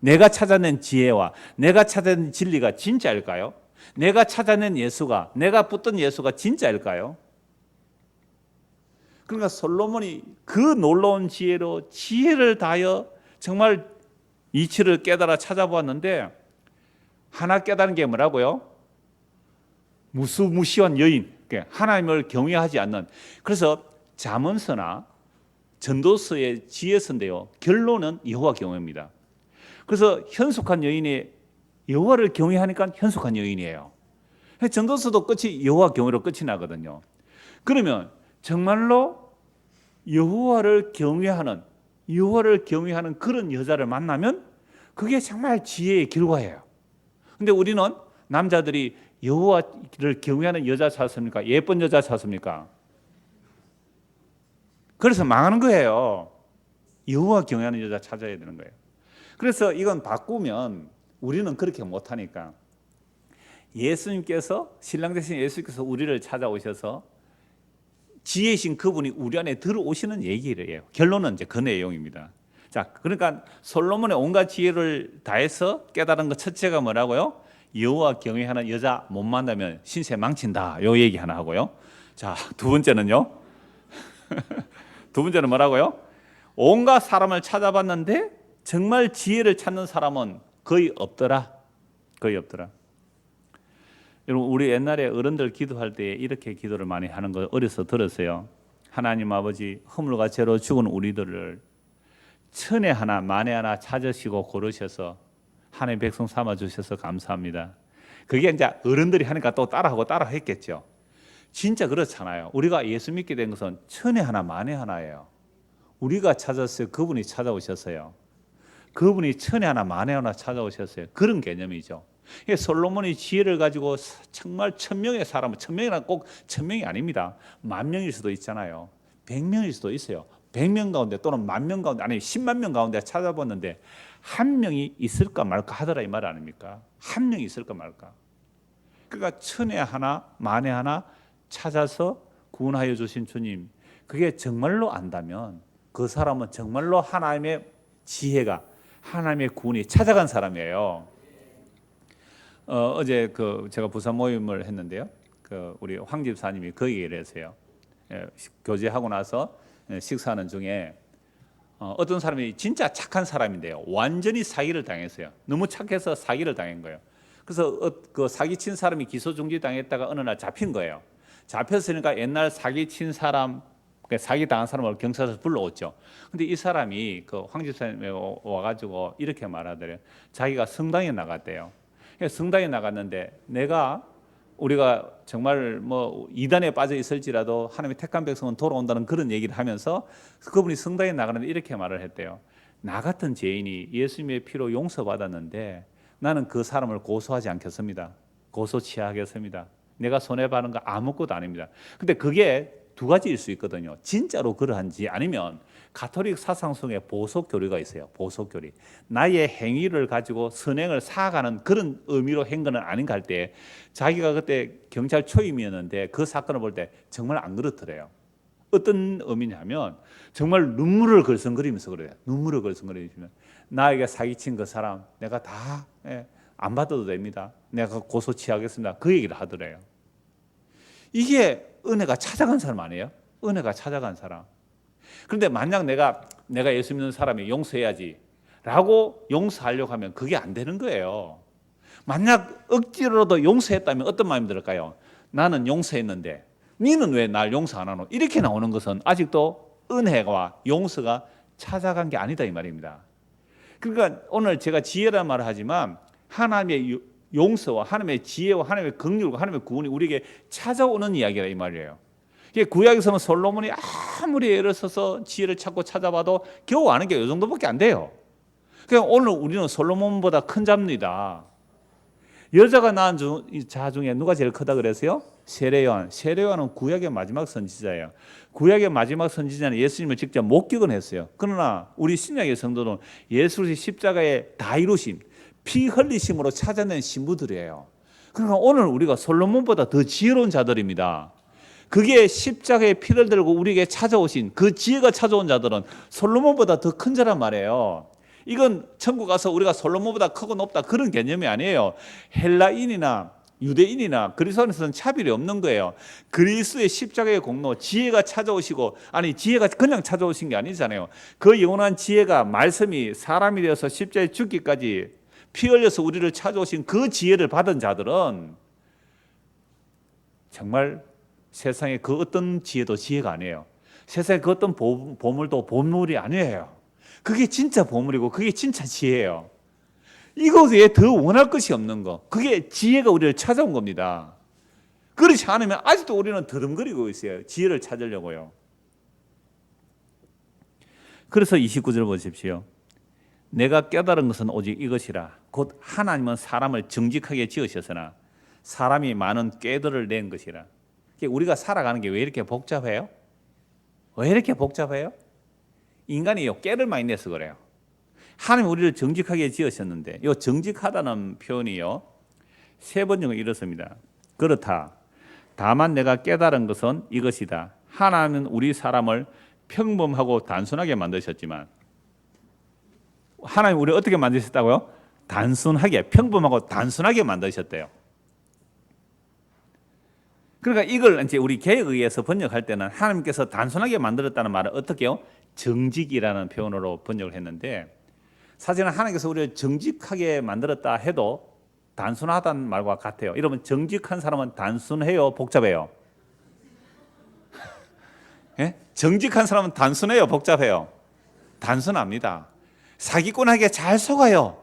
내가 찾아낸 지혜와 내가 찾아낸 진리가 진짜일까요? 내가 찾아낸 예수가, 내가 붙든 예수가 진짜일까요? 그러니까 솔로몬이 그 놀라운 지혜로 지혜를 다하여 정말 이치를 깨달아 찾아보았는데 하나 깨달은 게 뭐라고요? 무수무시한 여인, 하나님을 경외하지 않는. 그래서 잠언서나 전도서의 지혜서인데요. 결론은 여호와 경외입니다. 그래서 현숙한 여인이 여호와를 경외하니까 현숙한 여인이에요. 전도서도 끝이 여호와 경외로 끝이 나거든요. 그러면 정말로 여호와를 경외하는 그런 여자를 만나면 그게 정말 지혜의 결과예요. 근데 우리는 남자들이 여호와를 경외하는 여자 찾습니까? 예쁜 여자 찾습니까? 그래서 망하는 거예요. 여호와 경외하는 여자 찾아야 되는 거예요. 그래서 이건 바꾸면 우리는 그렇게 못하니까 예수님께서, 신랑 대신 예수님께서 우리를 찾아오셔서 지혜이신 그분이 우리 안에 들어오시는 얘기예요. 결론은 이제 그 내용입니다. 자, 그러니까 솔로몬의 온갖 지혜를 다해서 깨달은 것 첫째가 뭐라고요? 여호와 경외하는 여자 못 만나면 신세 망친다. 요 얘기 하나 하고요. 자, 두 번째는요. 두 번째는 뭐라고요? 온갖 사람을 찾아봤는데 정말 지혜를 찾는 사람은 거의 없더라. 거의 없더라. 여러분, 우리 옛날에 어른들 기도할 때 이렇게 기도를 많이 하는 거 어려서 들었어요. 하나님 아버지, 허물과 죄로 죽은 우리들을 천에 하나 만에 하나 찾으시고 고르셔서 하나님의 백성 삼아 주셔서 감사합니다. 그게 이제 어른들이 하니까 또 따라하고 했겠죠. 진짜 그렇잖아요. 우리가 예수 믿게 된 것은 천에 하나 만에 하나예요. 우리가 찾았어요. 그분이 찾아오셨어요. 그분이 천에 하나 만에 하나 찾아오셨어요. 그런 개념이죠. 솔로몬이 지혜를 가지고 정말 1000명의 사람은, 1000명이란 꼭 1000명이 아닙니다. 10,000명일 수도 있잖아요. 100명일 수도 있어요. 100명 가운데 또는 10,000명 가운데, 아니 10만 명 가운데 찾아봤는데 한 명이 있을까 말까 하더라, 이 말 아닙니까? 한 명이 있을까 말까. 그러니까 천에 하나 만에 하나 찾아서 구원하여 주신 주님, 그게 정말로 안다면 그 사람은 정말로 하나님의 지혜가, 하나님의 구원이 찾아간 사람이에요. 어제 제가 부산 모임을 했는데요. 우리 황 집사님이 그 얘기를 했어요. 교제하고 나서 식사하는 중에 어떤 사람이 진짜 착한 사람인데요. 완전히 사기를 당했어요. 너무 착해서 사기를 당한 거예요. 그래서 그 사기친 사람이 기소 중지 당했다가 어느 날 잡힌 거예요. 잡혔으니까 옛날 사기친 사람, 사기 당한 사람을 경찰서 불러왔죠. 근데 이 사람이 황 집사님이 와가지고 이렇게 말하더래요. 자기가 성당에 나갔대요. 성당에 나갔는데 우리가 정말 뭐 이단에 빠져 있을지라도 하나님의 택한 백성은 돌아온다는 그런 얘기를 하면서 그분이 성당에 나가는데 이렇게 말을 했대요. 나 같은 죄인이 예수님의 피로 용서받았는데 나는 그 사람을 고소하지 않겠습니다. 고소 취하겠습니다. 내가 손해받은 거 아무것도 아닙니다. 근데 그게 두 가지일 수 있거든요. 진짜로 그러한지 아니면 가톨릭 사상 속에 보석교리가 있어요. 보석교리. 나의 행위를 가지고 선행을 쌓아가는 그런 의미로 한 거는 아닌가 할 때 자기가 그때 경찰 초임이었는데 그 사건을 볼 때 정말 안 그렇더래요. 어떤 의미냐면 정말 눈물을 걸성거리면서 그래요. 눈물을 걸성거리면 나에게 사기친 그 사람 내가 다 안 받아도 됩니다. 내가 고소 취하겠습니다. 그 얘기를 하더래요. 이게 은혜가 찾아간 사람 아니에요? 은혜가 찾아간 사람. 그런데 만약 내가 예수 믿는 사람이 용서해야지 라고 용서하려고 하면 그게 안 되는 거예요. 만약 억지로라도 용서했다면 어떤 마음이 들을까요? 나는 용서했는데 너는 왜 날 용서 안 하노? 이렇게 나오는 것은 아직도 은혜와 용서가 찾아간 게 아니다 이 말입니다. 그러니까 오늘 제가 지혜란 말을 하지만 하나님의 용서와 하나님의 지혜와 하나님의 긍휼과 하나님의 구원이 우리에게 찾아오는 이야기라 이 말이에요. 구약에서는 솔로몬이 아무리 애를 써서 지혜를 찾고 찾아봐도 겨우 아는 게 이 정도밖에 안 돼요. 그냥 오늘 우리는 솔로몬보다 큰 잡니다. 여자가 낳은 자 중에 누가 제일 크다 그랬어요? 세례요한. 세례요한은 구약의 마지막 선지자예요. 구약의 마지막 선지자는 예수님을 직접 목격은 했어요. 그러나 우리 신약의 성도는 예수의 십자가의 다 이루심, 피 흘리심으로 찾아낸 신부들이에요. 그러니까 오늘 우리가 솔로몬보다 더 지혜로운 자들입니다. 그게 십자가의 피를 들고 우리에게 찾아오신 그 지혜가 찾아온 자들은 솔로몬보다 더 큰 자란 말이에요. 이건 천국 가서 우리가 솔로몬보다 크고 높다 그런 개념이 아니에요. 헬라인이나 유대인이나 그리스도인에서는 차별이 없는 거예요. 그리스도의 십자가의 공로, 지혜가 찾아오시고, 아니 지혜가 그냥 찾아오신 게 아니잖아요. 그 영원한 지혜가 말씀이 사람이 되어서 십자가에 죽기까지 피 흘려서 우리를 찾아오신 그 지혜를 받은 자들은 정말 세상에 그 어떤 지혜도 지혜가 아니에요. 세상에 그 어떤 보물도 보물이 아니에요. 그게 진짜 보물이고 그게 진짜 지혜예요. 이거 외에 더 원할 것이 없는 거. 그게 지혜가 우리를 찾아온 겁니다. 그렇지 않으면 아직도 우리는 더듬거리고 있어요. 지혜를 찾으려고요. 그래서 29절 보십시오. 내가 깨달은 것은 오직 이것이라. 곧 하나님은 사람을 정직하게 지으셨으나 사람이 많은 꾀들을 낸 것이라. 우리가 살아가는 게 왜 이렇게 복잡해요? 왜 이렇게 복잡해요? 인간이요 꾀를 많이 내서 그래요. 하나님 우리를 정직하게 지으셨는데 이 정직하다는 표현이요 3번 정도 이렇습니다. 그렇다. 다만 내가 깨달은 것은 이것이다. 하나님은 우리 사람을 평범하고 단순하게 만드셨지만 하나님 우리를 어떻게 만드셨다고요? 단순하게, 평범하고 단순하게 만드셨대요. 그러니까 이걸 이제 우리 개혁에 의해서 번역할 때는 하나님께서 단순하게 만들었다는 말을 어떻게 해요? 정직이라는 표현으로 번역을 했는데 사실은 하나님께서 우리를 정직하게 만들었다 해도 단순하다는 말과 같아요. 여러분 정직한 사람은 단순해요? 복잡해요? 예? 정직한 사람은 단순해요? 복잡해요? 단순합니다. 사기꾼에게 잘 속아요.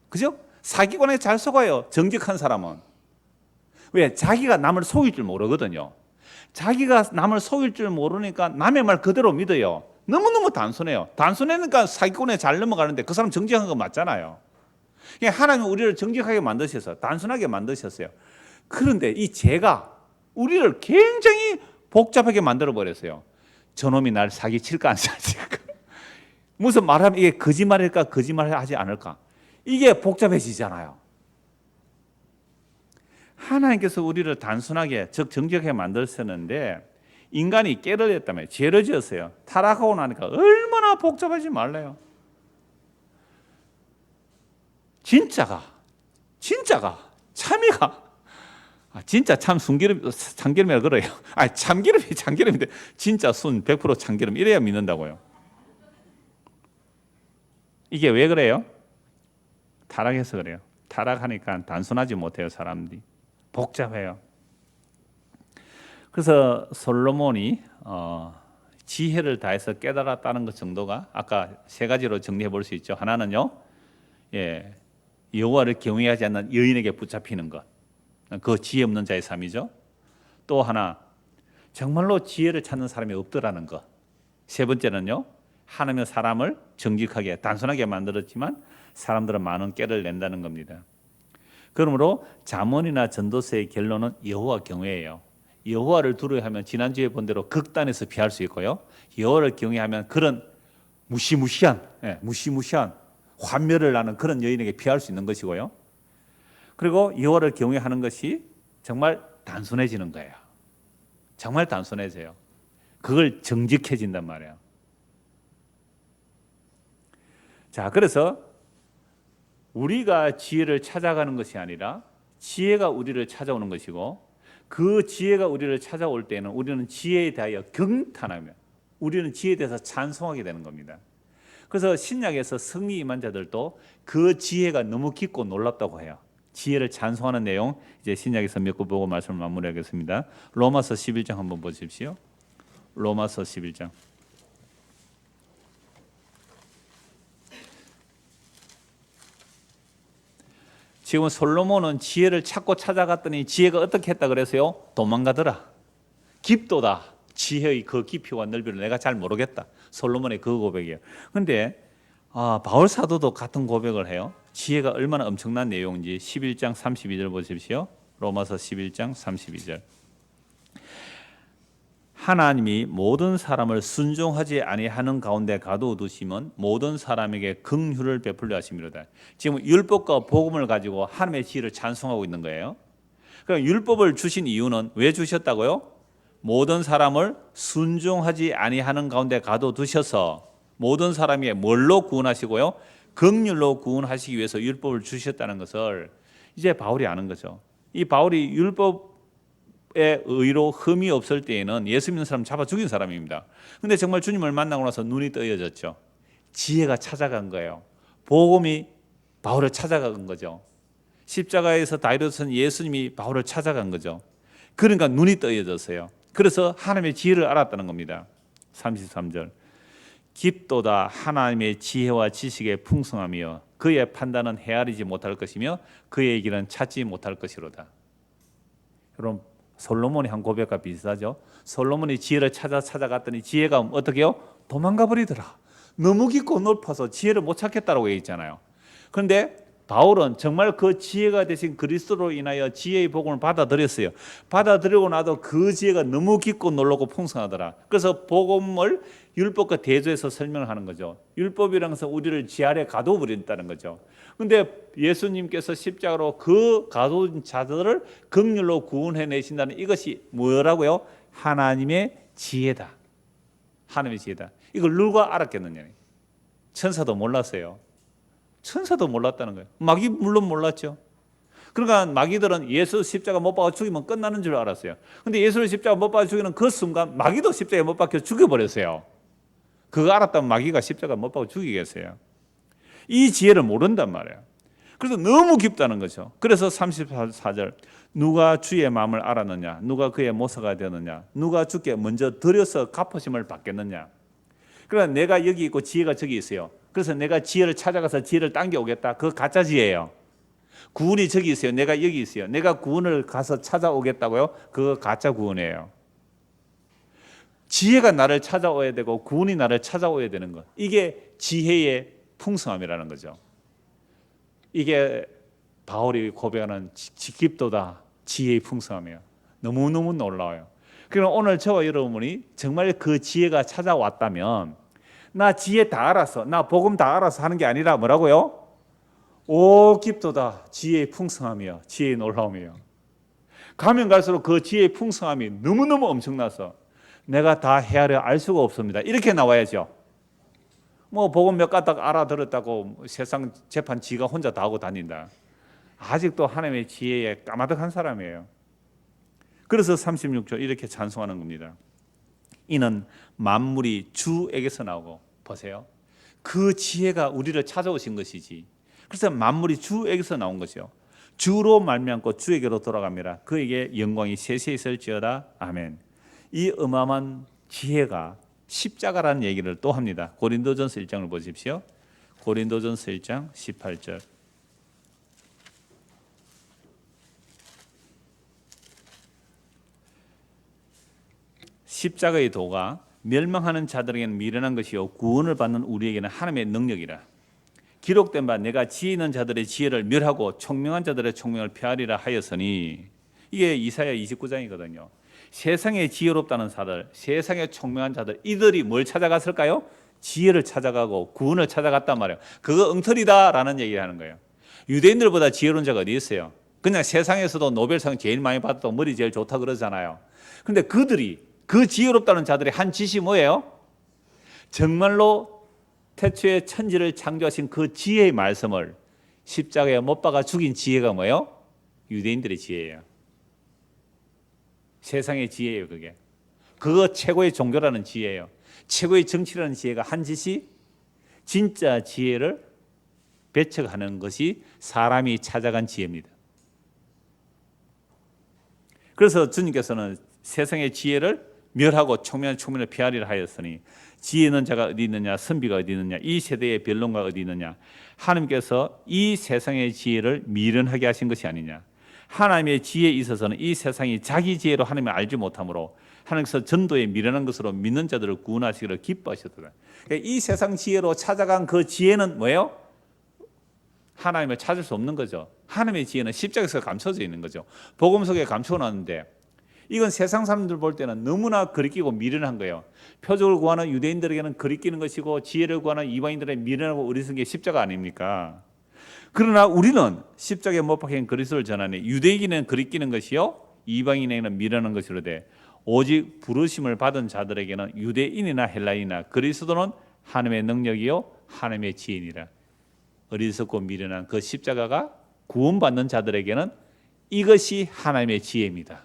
그죠? 사기꾼에게 잘 속아요. 정직한 사람은. 왜? 자기가 남을 속일 줄 모르거든요. 자기가 남을 속일 줄 모르니까 남의 말 그대로 믿어요. 너무너무 단순해요. 단순하니까 사기꾼에 잘 넘어가는데 그 사람 정직한 거 맞잖아요. 하나님은 우리를 정직하게 만드셔서 단순하게 만드셨어요. 그런데 이 죄가 우리를 굉장히 복잡하게 만들어 버렸어요. 저놈이 날 사기칠까 안 사기칠까? 무슨 말하면 이게 거짓말일까 거짓말을 하지 않을까? 이게 복잡해지잖아요. 하나님께서 우리를 단순하게 즉 정직하게 만드셨는데 인간이 깨를 했다며 죄를 지었어요. 타락하고 나니까 얼마나 복잡하지 말래요. 진짜가 참이가 진짜 참 참기름이라 그래요. 참기름인데 진짜 순 100% 참기름 이래야 믿는다고요. 이게 왜 그래요? 타락해서 그래요. 타락하니까 단순하지 못해요. 사람들이 복잡해요. 그래서 솔로몬이 지혜를 다해서 깨달았다는 것 정도가 아까 3가지로 정리해 볼 수 있죠. 하나는요, 여호와를 경외하지 않는 여인에게 붙잡히는 것, 그 지혜 없는 자의 삶이죠. 또 하나, 정말로 지혜를 찾는 사람이 없더라는 것. 3번째는요, 하나님은 사람을 정직하게 단순하게 만들었지만 사람들은 많은 깨를 낸다는 겁니다. 그러므로 잠언이나 전도서의 결론은 여호와 경외예요. 여호와를 두려워하면 지난주에 본 대로 극단에서 피할 수 있고요. 여호와를 경외하면 그런 무시무시한 환멸을 나는 그런 여인에게 피할 수 있는 것이고요. 그리고 여호와를 경외하는 것이 정말 단순해지는 거예요. 정말 단순해져요. 그걸 정직해진단 말이에요. 자, 그래서 우리가 지혜를 찾아가는 것이 아니라 지혜가 우리를 찾아오는 것이고 그 지혜가 우리를 찾아올 때는 우리는 지혜에 대하여 경탄하며 우리는 지혜에 대해서 찬송하게 되는 겁니다. 그래서 신약에서 승리 임한 자들도 그 지혜가 너무 깊고 놀랍다고 해요. 지혜를 찬송하는 내용 이제 신약에서 몇 구 보고 말씀을 마무리하겠습니다. 로마서 11장 한번 보십시오. 로마서 11장. 지금 솔로몬은 지혜를 찾고 찾아갔더니 지혜가 어떻게 했다 그랬어요? 도망가더라. 깊도다. 지혜의 그 깊이와 넓이를 내가 잘 모르겠다. 솔로몬의 그 고백이에요. 그런데 바울 사도도 같은 고백을 해요. 지혜가 얼마나 엄청난 내용인지 11장 32절 보십시오. 로마서 11장 32절. 하나님이 모든 사람을 순종하지 아니하는 가운데 가두어두시면 모든 사람에게 긍휼을 베풀려 하심이로다. 지금 율법과 복음을 가지고 하나님의 지혜를 찬송하고 있는 거예요. 그럼 율법을 주신 이유는 왜 주셨다고요? 모든 사람을 순종하지 아니하는 가운데 가두어두셔서 모든 사람에게 뭘로 구원하시고요? 긍휼로 구원하시기 위해서 율법을 주셨다는 것을 이제 바울이 아는 거죠. 이 바울이 율법의 의로 흠이 없을 때에는 예수 믿는 사람 잡아 죽인 사람입니다. 그런데 정말 주님을 만나고 나서 눈이 떠여졌죠. 지혜가 찾아간 거예요. 복음이 바울을 찾아간 거죠. 십자가에서 다이로선 예수님이 바울을 찾아간 거죠. 그러니까 눈이 떠여졌어요. 그래서 하나님의 지혜를 알았다는 겁니다. 33절. 깊도다 하나님의 지혜와 지식의 풍성함이여 그의 판단은 헤아리지 못할 것이며 그의 길은 찾지 못할 것이로다. 여러분 솔로몬이 한 고백과 비슷하죠. 솔로몬이 지혜를 찾아갔더니 지혜가 어떻게 해요? 도망가 버리더라. 너무 깊고 높아서 지혜를 못 찾겠다라고 얘기했잖아요. 그런데 바울은 정말 그 지혜가 되신 그리스도로 인하여 지혜의 복음을 받아들였어요. 받아들이고 나도 그 지혜가 너무 깊고 놀랍고 풍성하더라. 그래서 복음을 율법과 대조해서 설명을 하는 거죠. 율법이라는 것은 우리를 지 아래 가두어 버린다는 거죠. 그런데 예수님께서 십자가로 그 가두은 자들을 긍휼로 구원해 내신다는 이것이 뭐라고요? 하나님의 지혜다. 하나님의 지혜다. 이걸 누가 알았겠느냐? 천사도 몰랐어요. 천사도 몰랐다는 거예요. 마귀 물론 몰랐죠. 그러니까 마귀들은 예수 십자가 못 박아 죽이면 끝나는 줄 알았어요. 그런데 예수를 십자가 못 박아 죽이는 그 순간 마귀도 십자가에 못 박혀 죽여버렸어요. 그거 알았다면 마귀가 십자가 못 박아 죽이겠어요. 이 지혜를 모른단 말이에요. 그래서 너무 깊다는 거죠. 그래서 34절 누가 주의 마음을 알았느냐, 누가 그의 모사가 되느냐, 누가 주께 먼저 드려서 갚으심을 받겠느냐. 그러니까 내가 여기 있고 지혜가 저기 있어요. 그래서 내가 지혜를 찾아가서 지혜를 당겨오겠다. 그거 가짜 지혜예요. 구원이 저기 있어요. 내가 여기 있어요. 내가 구원을 가서 찾아오겠다고요? 그거 가짜 구원이에요. 지혜가 나를 찾아와야 되고 구원이 나를 찾아와야 되는 것. 이게 지혜의 풍성함이라는 거죠. 이게 바울이 고백하는 깊도다 지혜의 풍성함이에요. 너무너무 놀라워요. 그럼 오늘 저와 여러분이 정말 그 지혜가 찾아왔다면 나 지혜 다 알았어, 나 복음 다 알아서 하는 게 아니라 뭐라고요? 오 깊도다 지혜의 풍성함이요, 지혜의 놀라움이요. 가면 갈수록 그 지혜의 풍성함이 너무너무 엄청나서 내가 다 헤아려 알 수가 없습니다. 이렇게 나와야죠. 뭐 복음 몇 가닥 알아들었다고 세상 재판 지가 혼자 다 하고 다닌다. 아직도 하나님의 지혜에 까마득한 사람이에요. 그래서 36절 이렇게 찬송하는 겁니다. 이는 만물이 주에게서 나오고, 보세요. 그 지혜가 우리를 찾아오신 것이지. 그래서 만물이 주에게서 나온 것이요. 주로 말미암고 주에게로 돌아갑니다. 그에게 영광이 세세 있을지어다. 아멘. 이 어마어마한 지혜가 십자가라는 얘기를 또 합니다. 고린도전서 1장을 보십시오. 고린도전서 1장 18절. 십자가의 도가 멸망하는 자들에게는 미련한 것이요 구원을 받는 우리에게는 하나님의 능력이라. 기록된 바 내가 지혜 있는 자들의 지혜를 멸하고 총명한 자들의 총명을 폐하리라 하였으니, 이게 이사야 29장이거든요. 세상에 지혜롭다는 자들, 세상에 총명한 자들, 이들이 뭘 찾아갔을까요? 지혜를 찾아가고 구원을 찾아갔단 말이에요. 그거 엉터리다라는 얘기를 하는 거예요. 유대인들보다 지혜로운 자가 어디 있어요? 그냥 세상에서도 노벨상 제일 많이 받았고 머리 제일 좋다 그러잖아요. 그런데 그들이, 그 지혜롭다는 자들의 한 짓이 뭐예요? 정말로 태초에 천지를 창조하신 그 지혜의 말씀을 십자가에 못 박아 죽인 지혜가 뭐예요? 유대인들의 지혜예요. 세상의 지혜예요. 그거 최고의 종교라는 지혜예요. 최고의 정치라는 지혜가 한 짓이 진짜 지혜를 배척하는 것이 사람이 찾아간 지혜입니다. 그래서 주님께서는 세상의 지혜를 멸하고 총명을 피하리라 하였으니 지혜 있는 자가 어디 있느냐, 선비가 어디 있느냐, 이 세대의 변론가 어디 있느냐. 하나님께서 이 세상의 지혜를 미련하게 하신 것이 아니냐. 하나님의 지혜에 있어서는 이 세상이 자기 지혜로 하나님을 알지 못하므로 하나님께서 전도에 미련한 것으로 믿는 자들을 구원하시기를 기뻐하셨더라. 그러니까 이 세상 지혜로 찾아간 그 지혜는 뭐예요? 하나님을 찾을 수 없는 거죠. 하나님의 지혜는 십자가에서 감춰져 있는 거죠. 복음 속에 감춰놨는데 이건 세상 사람들 볼 때는 너무나 거리끼고 미련한 거예요. 표적을 구하는 유대인들에게는 거리끼는 것이고 지혜를 구하는 이방인들의 미련하고 어리석은 게 십자가 아닙니까? 그러나 우리는 십자가에 못 박힌 그리스도를 전하니 유대인에게는 거리끼는 것이요 이방인에게는 미련한 것이로되 오직 부르심을 받은 자들에게는 유대인이나 헬라인이나 그리스도는 하나님의 능력이요 하나님의 지혜니라. 어리석고 미련한 그 십자가가 구원받는 자들에게는 이것이 하나님의 지혜입니다.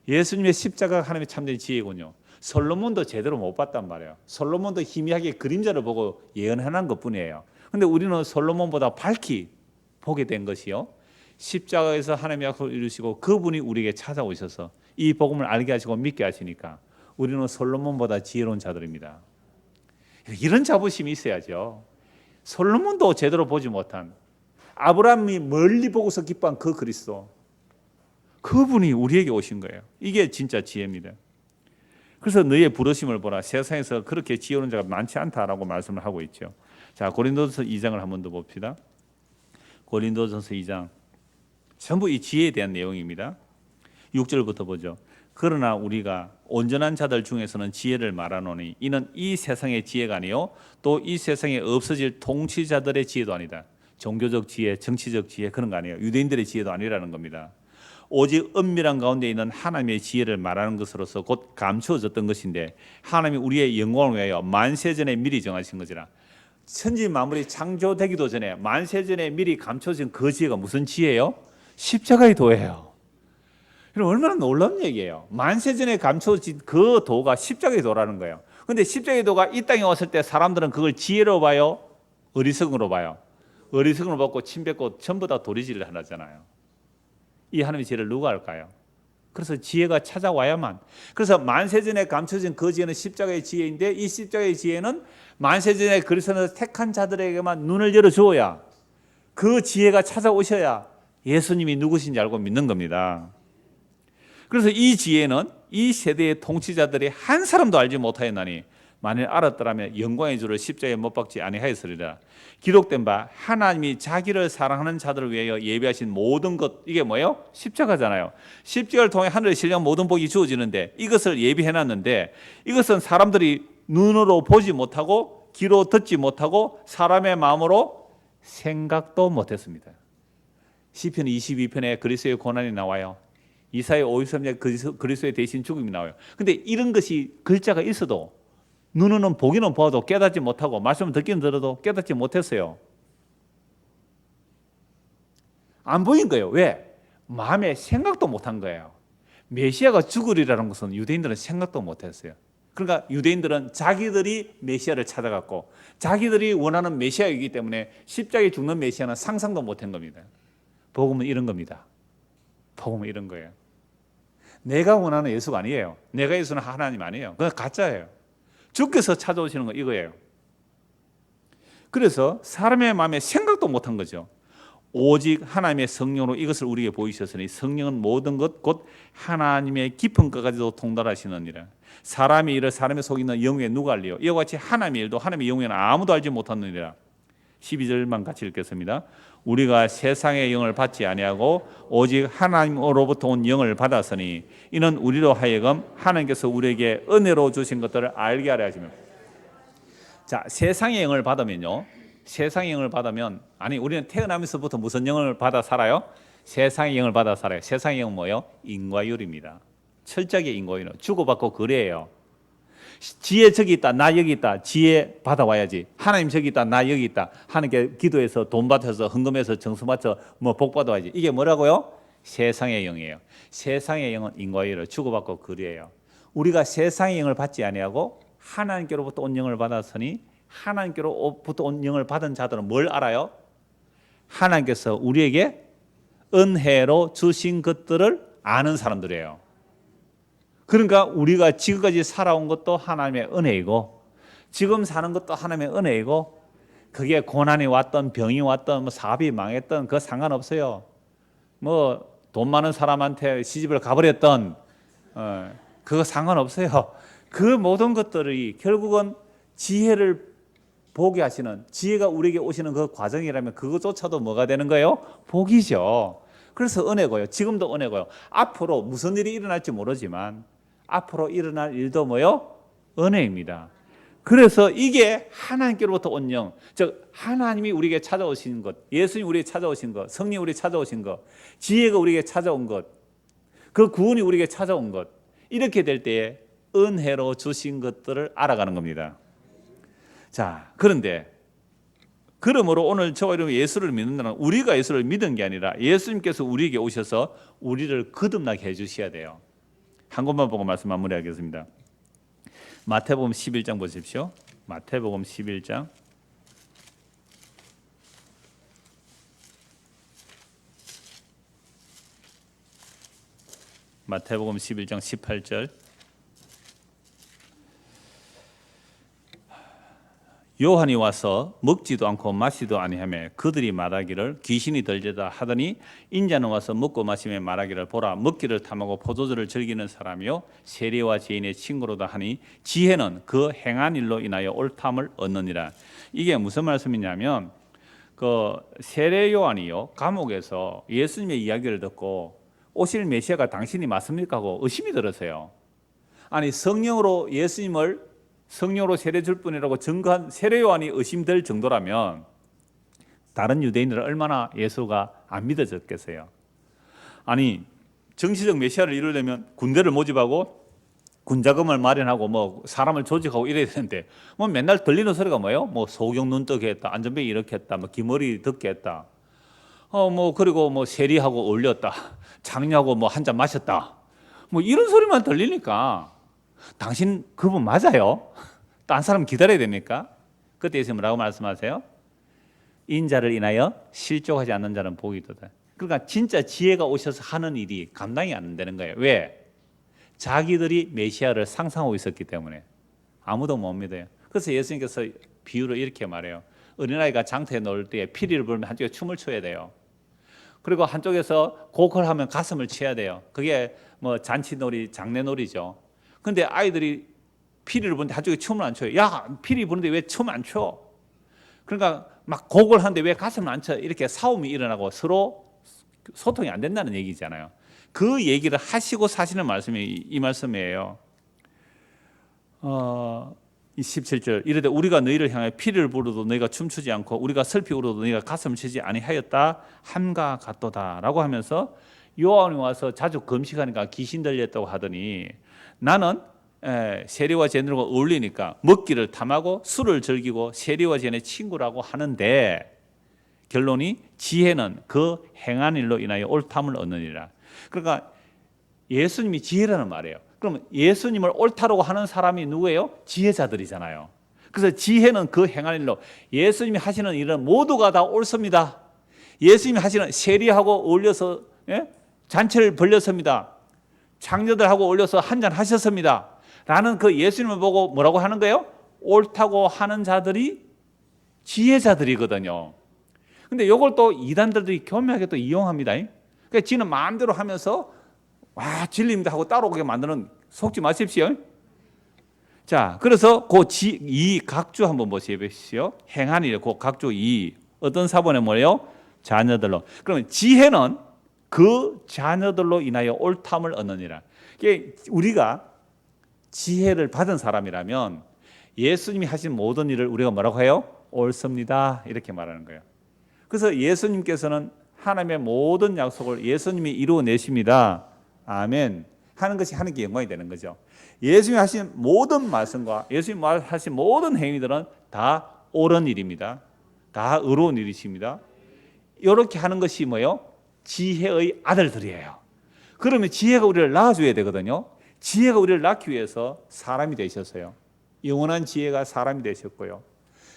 예수님의 십자가가 하나님의 참된 지혜군요. 솔로몬도 제대로 못 봤단 말이에요. 솔로몬도 희미하게 그림자를 보고 예언하는 것뿐이에요. 그런데 우리는 솔로몬보다 밝히 보게 된 것이요 십자가에서 하나님의 약속을 이루시고 그분이 우리에게 찾아오셔서 이 복음을 알게 하시고 믿게 하시니까 우리는 솔로몬보다 지혜로운 자들입니다. 이런 자부심이 있어야죠. 솔로몬도 제대로 보지 못한 아브라함이 멀리 보고서 기뻐한 그 그리스도, 그분이 우리에게 오신 거예요. 이게 진짜 지혜입니다. 그래서 너의 부르심을 보라. 세상에서 그렇게 지혜로운 자가 많지 않다라고 말씀을 하고 있죠. 자, 고린도전서 2장을 한 번 더 봅시다. 고린도전서 2장 전부 이 지혜에 대한 내용입니다. 6절부터 보죠. 그러나 우리가 온전한 자들 중에서는 지혜를 말하노니 이는 이 세상의 지혜가 아니요 또 이 세상에 없어질 통치자들의 지혜도 아니다. 종교적 지혜, 정치적 지혜 그런 거 아니에요. 유대인들의 지혜도 아니라는 겁니다. 오직 은밀한 가운데 있는 하나님의 지혜를 말하는 것으로서 곧 감추어졌던 것인데 하나님이 우리의 영광을 위하여 만세전에 미리 정하신 것이라. 천지 만물이 창조되기도 전에 만세전에 미리 감춰진 그 지혜가 무슨 지혜예요? 십자가의 도예요. 얼마나 놀라운 얘기예요. 만세전에 감춰진 그 도가 십자가의 도라는 거예요. 그런데 십자가의 도가 이 땅에 왔을 때 사람들은 그걸 지혜로 봐요? 어리석음으로 봐요? 어리석음으로 받고 침뱉고 전부 다 도리질을 하잖아요. 이 하나님의 지혜를 누가 할까요? 그래서 지혜가 찾아와야만. 그래서 만세전에 감춰진 그 지혜는 십자가의 지혜인데 이 십자가의 지혜는 만세전에 그리스도를 택한 자들에게만 눈을 열어주어야 그 지혜가 찾아오셔야 예수님이 누구신지 알고 믿는 겁니다. 그래서 이 지혜는 이 세대의 통치자들이 한 사람도 알지 못하였나니 만일 알았더라면 영광의 주를 십자가에 못 박지 아니하였으리라. 기록된 바 하나님이 자기를 사랑하는 자들을 위하여 예비하신 모든 것, 이게 뭐예요? 십자가잖아요. 십자가를 통해 하늘의 신령 모든 복이 주어지는데 이것을 예비해놨는데 이것은 사람들이 눈으로 보지 못하고 귀로 듣지 못하고 사람의 마음으로 생각도 못했습니다. 시편 22편에 그리스도의 고난이 나와요. 이사야 53장 그리스도의 대신 죽음이 나와요. 근데 이런 것이 글자가 있어도 눈으로는 보기는 보아도 깨닫지 못하고 말씀을 듣기는 들어도 깨닫지 못했어요. 안 보인 거예요. 왜? 마음에 생각도 못한 거예요. 메시아가 죽으리라는 것은 유대인들은 생각도 못했어요. 그러니까 유대인들은 자기들이 메시아를 찾아갔고 자기들이 원하는 메시아이기 때문에 십자가에 죽는 메시아는 상상도 못한 겁니다. 복음은 이런 겁니다. 복음은 이런 거예요. 내가 원하는 예수가 아니에요. 내가 예수는 하나님 아니에요. 그건 가짜예요. 주께서 찾아오시는 건 이거예요. 그래서 사람의 마음에 생각도 못한 거죠. 오직 하나님의 성령으로 이것을 우리에게 보이셨으니 성령은 모든 것 곧 하나님의 깊은 것까지도 통달하시느니라. 사람의 일을 사람의 속에 있는 영에 누가 알리요? 이와 같이 하나님의 일도 하나님의 영에는 아무도 알지 못하느니라. 12절만 같이 읽겠습니다. 우리가 세상의 영을 받지 아니하고 오직 하나님으로부터 온 영을 받았으니 이는 우리로 하여금 하나님께서 우리에게 은혜로 주신 것들을 알게 하려 하십니다. 자, 세상의 영을 받으면요. 세상의 영을 받으면 아니 우리는 태어나면서부터 무슨 영을 받아 살아요? 세상의 영을 받아 살아요. 세상의 영은 뭐예요? 인과율입니다. 철저하게 인과율은 주고받고 그래요. 지혜 저기 있다, 나 여기 있다. 지혜 받아와야지. 하나님 저기 있다, 나 여기 있다. 하나님께 기도해서 돈 받아서 헌금해서 정수 맞춰 복 받아와야지. 이게 뭐라고요? 세상의 영이에요. 세상의 영은 인과율을 주고받고 그래요. 우리가 세상의 영을 받지 아니하고 하나님께로부터 온 영을 받았으니 하나님께로부터 온 영을 받은 자들은 뭘 알아요? 하나님께서 우리에게 은혜로 주신 것들을 아는 사람들이에요. 그러니까 우리가 지금까지 살아온 것도 하나님의 은혜이고 지금 사는 것도 하나님의 은혜이고 그게 고난이 왔던 병이 왔던 뭐 사업이 망했던 그거 상관없어요. 뭐 돈 많은 사람한테 시집을 가버렸던 그거 상관없어요. 그 모든 것들이 결국은 지혜를 보게 하시는 지혜가 우리에게 오시는 그 과정이라면 그것조차도 뭐가 되는 거예요? 복이죠. 그래서 은혜고요. 지금도 은혜고요. 앞으로 무슨 일이 일어날지 모르지만 앞으로 일어날 일도 뭐요? 은혜입니다. 그래서 이게 하나님께로부터 온 영, 즉 하나님이 우리에게 찾아오신 것, 예수님 우리에게 찾아오신 것, 성령 우리에게 찾아오신 것, 지혜가 우리에게 찾아온 것, 그 구원이 우리에게 찾아온 것, 이렇게 될 때에 은혜로 주신 것들을 알아가는 겁니다. 자, 그런데 그러므로 오늘 저와 여러분 예수를 믿는다는 우리가 예수를 믿은 게 아니라 예수님께서 우리에게 오셔서 우리를 거듭나게 해주셔야 돼요. 한 것만 보고 말씀 마무리하겠습니다. 마태복음 11장 보십시오. 마태복음 11장 마태복음 11장 18절 요한이 와서 먹지도 않고 마시도 아니하며 그들이 말하기를 귀신이 들리다 하더니 인자는 와서 먹고 마시며 말하기를 보라 먹기를 탐하고 포도주를 즐기는 사람이요 세리와 죄인의 친구로다 하니 지혜는 그 행한 일로 인하여 옳담을 얻느니라. 이게 무슨 말씀이냐면 그 세례 요한이요 감옥에서 예수님의 이야기를 듣고 오실 메시아가 당신이 맞습니까 하고 의심이 들었어요. 아니 성령으로 예수님을 성령으로 세례 줄 뿐이라고 증거한 세례 요한이 의심될 정도라면 다른 유대인들은 얼마나 예수가 안 믿어졌겠어요. 아니 정치적 메시아를 이루려면 군대를 모집하고 군자금을 마련하고 뭐 사람을 조직하고 이래야 되는데 뭐 맨날 들리는 소리가 뭐예요? 뭐 소경 눈 뜨게 했다, 안전뱅이 이렇게 했다, 뭐 기머리 듣게 했다, 뭐 그리고 뭐 세리하고 어울렸다, 장녀하고 뭐 한 잔 마셨다, 뭐 이런 소리만 들리니까. 당신 그분 맞아요? 딴 사람 기다려야 됩니까? 그때 예수님 뭐라고 말씀하세요? 인자를 인하여 실족하지 않는 자는 복이 있도다. 그러니까 진짜 지혜가 오셔서 하는 일이 감당이 안 되는 거예요. 왜? 자기들이 메시아를 상상하고 있었기 때문에 아무도 못 믿어요. 그래서 예수님께서 비유를 이렇게 말해요. 어린아이가 장터에 놀 때 피리를 불면 한쪽에 춤을 춰야 돼요. 그리고 한쪽에서 곡을 하면 가슴을 쳐야 돼요. 그게 뭐 잔치놀이, 장례놀이죠. 근데 아이들이 피리를 부는데 한쪽에 춤을 안 춰요. 야, 피리 부는데 왜 춤 안 춰? 그러니까 막 곡을 하는데 왜 가슴을 안 쳐? 이렇게 싸움이 일어나고 서로 소통이 안 된다는 얘기잖아요. 그 얘기를 하시고 사시는 말씀이 이 말씀이에요. 17절 이르되 우리가 너희를 향해 피리를 부르도 너희가 춤추지 않고 우리가 슬피 울어도 너희가 가슴을 치지 아니하였다 함과 같도다라고 하면서 요한이 와서 자주 금식하니까 귀신 들렸다고 하더니 나는 세리와 죄인들과 어울리니까 먹기를 탐하고 술을 즐기고 세리와 죄인의 친구라고 하는데 결론이 지혜는 그 행한 일로 인하여 옳담을 얻느니라. 그러니까 예수님이 지혜라는 말이에요. 그럼 예수님을 옳다라고 하는 사람이 누구예요? 지혜자들이잖아요. 그래서 지혜는 그 행한 일로 예수님이 하시는 일은 모두가 다 옳습니다. 예수님이 하시는 세리하고 어울려서 잔치를 벌렸습니다. 장녀들하고 어울려서 한잔 하셨습니다. 라는 그 예수님을 보고 뭐라고 하는 거예요? 옳다고 하는 자들이 지혜자들이거든요. 근데 이걸 또 이단들이 교묘하게 또 이용합니다. 그러니까 지는 마음대로 하면서 와 진리입니다 하고 따라오게 만드는 속지 마십시오. 자, 그래서 이 각주 한번 보십시오. 행한 일, 그 각주 2 어떤 사본에 뭐예요? 자녀들로. 그러면 지혜는 그 자녀들로 인하여 옳담을 얻느니라. 우리가 지혜를 받은 사람이라면 예수님이 하신 모든 일을 우리가 뭐라고 해요? 옳습니다. 이렇게 말하는 거예요. 그래서 예수님께서는 하나님의 모든 약속을 예수님이 이루어내십니다. 아멘. 하는 것이 하나님께 영광이 되는 거죠. 예수님이 하신 모든 말씀과 예수님이 하신 모든 행위들은 다 옳은 일입니다. 다 의로운 일이십니다. 이렇게 하는 것이 뭐예요? 지혜의 아들들이에요. 그러면 지혜가 우리를 낳아줘야 되거든요. 지혜가 우리를 낳기 위해서 사람이 되셨어요. 영원한 지혜가 사람이 되셨고요.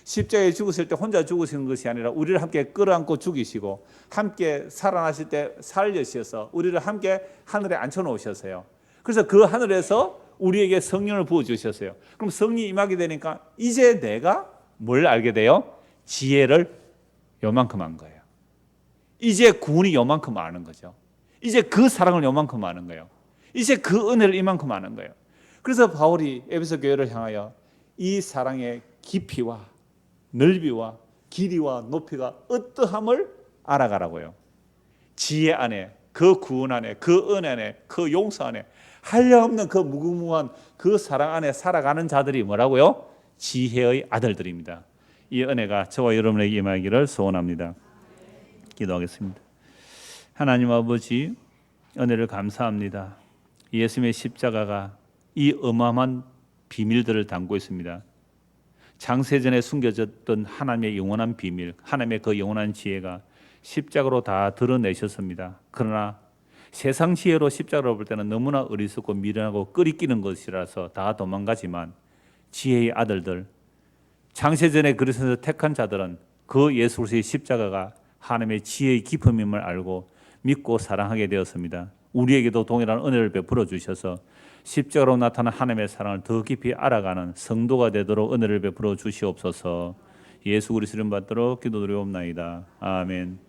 십자가에 죽으실 때 혼자 죽으시는 것이 아니라 우리를 함께 끌어안고 죽이시고 함께 살아나실 때 살려주셔서 우리를 함께 하늘에 앉혀놓으셨어요. 그래서 그 하늘에서 우리에게 성령을 부어주셨어요. 그럼 성령이 임하게 되니까 이제 내가 뭘 알게 돼요? 지혜를 요만큼 한 거예요. 이제 구원이 요만큼 아는 거죠. 이제 그 사랑을 요만큼 아는 거예요. 이제 그 은혜를 이만큼 아는 거예요. 그래서 바울이 에베소 교회를 향하여 이 사랑의 깊이와 넓이와 길이와 높이가 어떠함을 알아가라고요. 지혜 안에, 그 구원 안에, 그 은혜 안에, 그 용서 안에, 한량없는 그 무궁무한 그 사랑 안에 살아가는 자들이 뭐라고요? 지혜의 아들들입니다. 이 은혜가 저와 여러분에게 임하기를 소원합니다. 기도하겠습니다. 하나님 아버지, 은혜를 감사합니다. 예수님의 십자가가 이 어마어마한 비밀들을 담고 있습니다. 장세전에 숨겨졌던 하나님의 영원한 비밀, 하나님의 그 영원한 지혜가 십자가로 다 드러내셨습니다. 그러나 세상 지혜로 십자가로 볼 때는 너무나 어리석고 미련하고 끄리끼는 것이라서 다 도망가지만 지혜의 아들들, 장세전에 그리스도에서 택한 자들은 그 예수 그리스도의 십자가가 하나님의 지혜의 깊음임을 알고 믿고 사랑하게 되었습니다. 우리에게도 동일한 은혜를 베풀어 주셔서 십자가로 나타난 하나님의 사랑을 더 깊이 알아가는 성도가 되도록 은혜를 베풀어 주시옵소서. 예수 그리스도를 받도록 기도드리옵나이다. 아멘.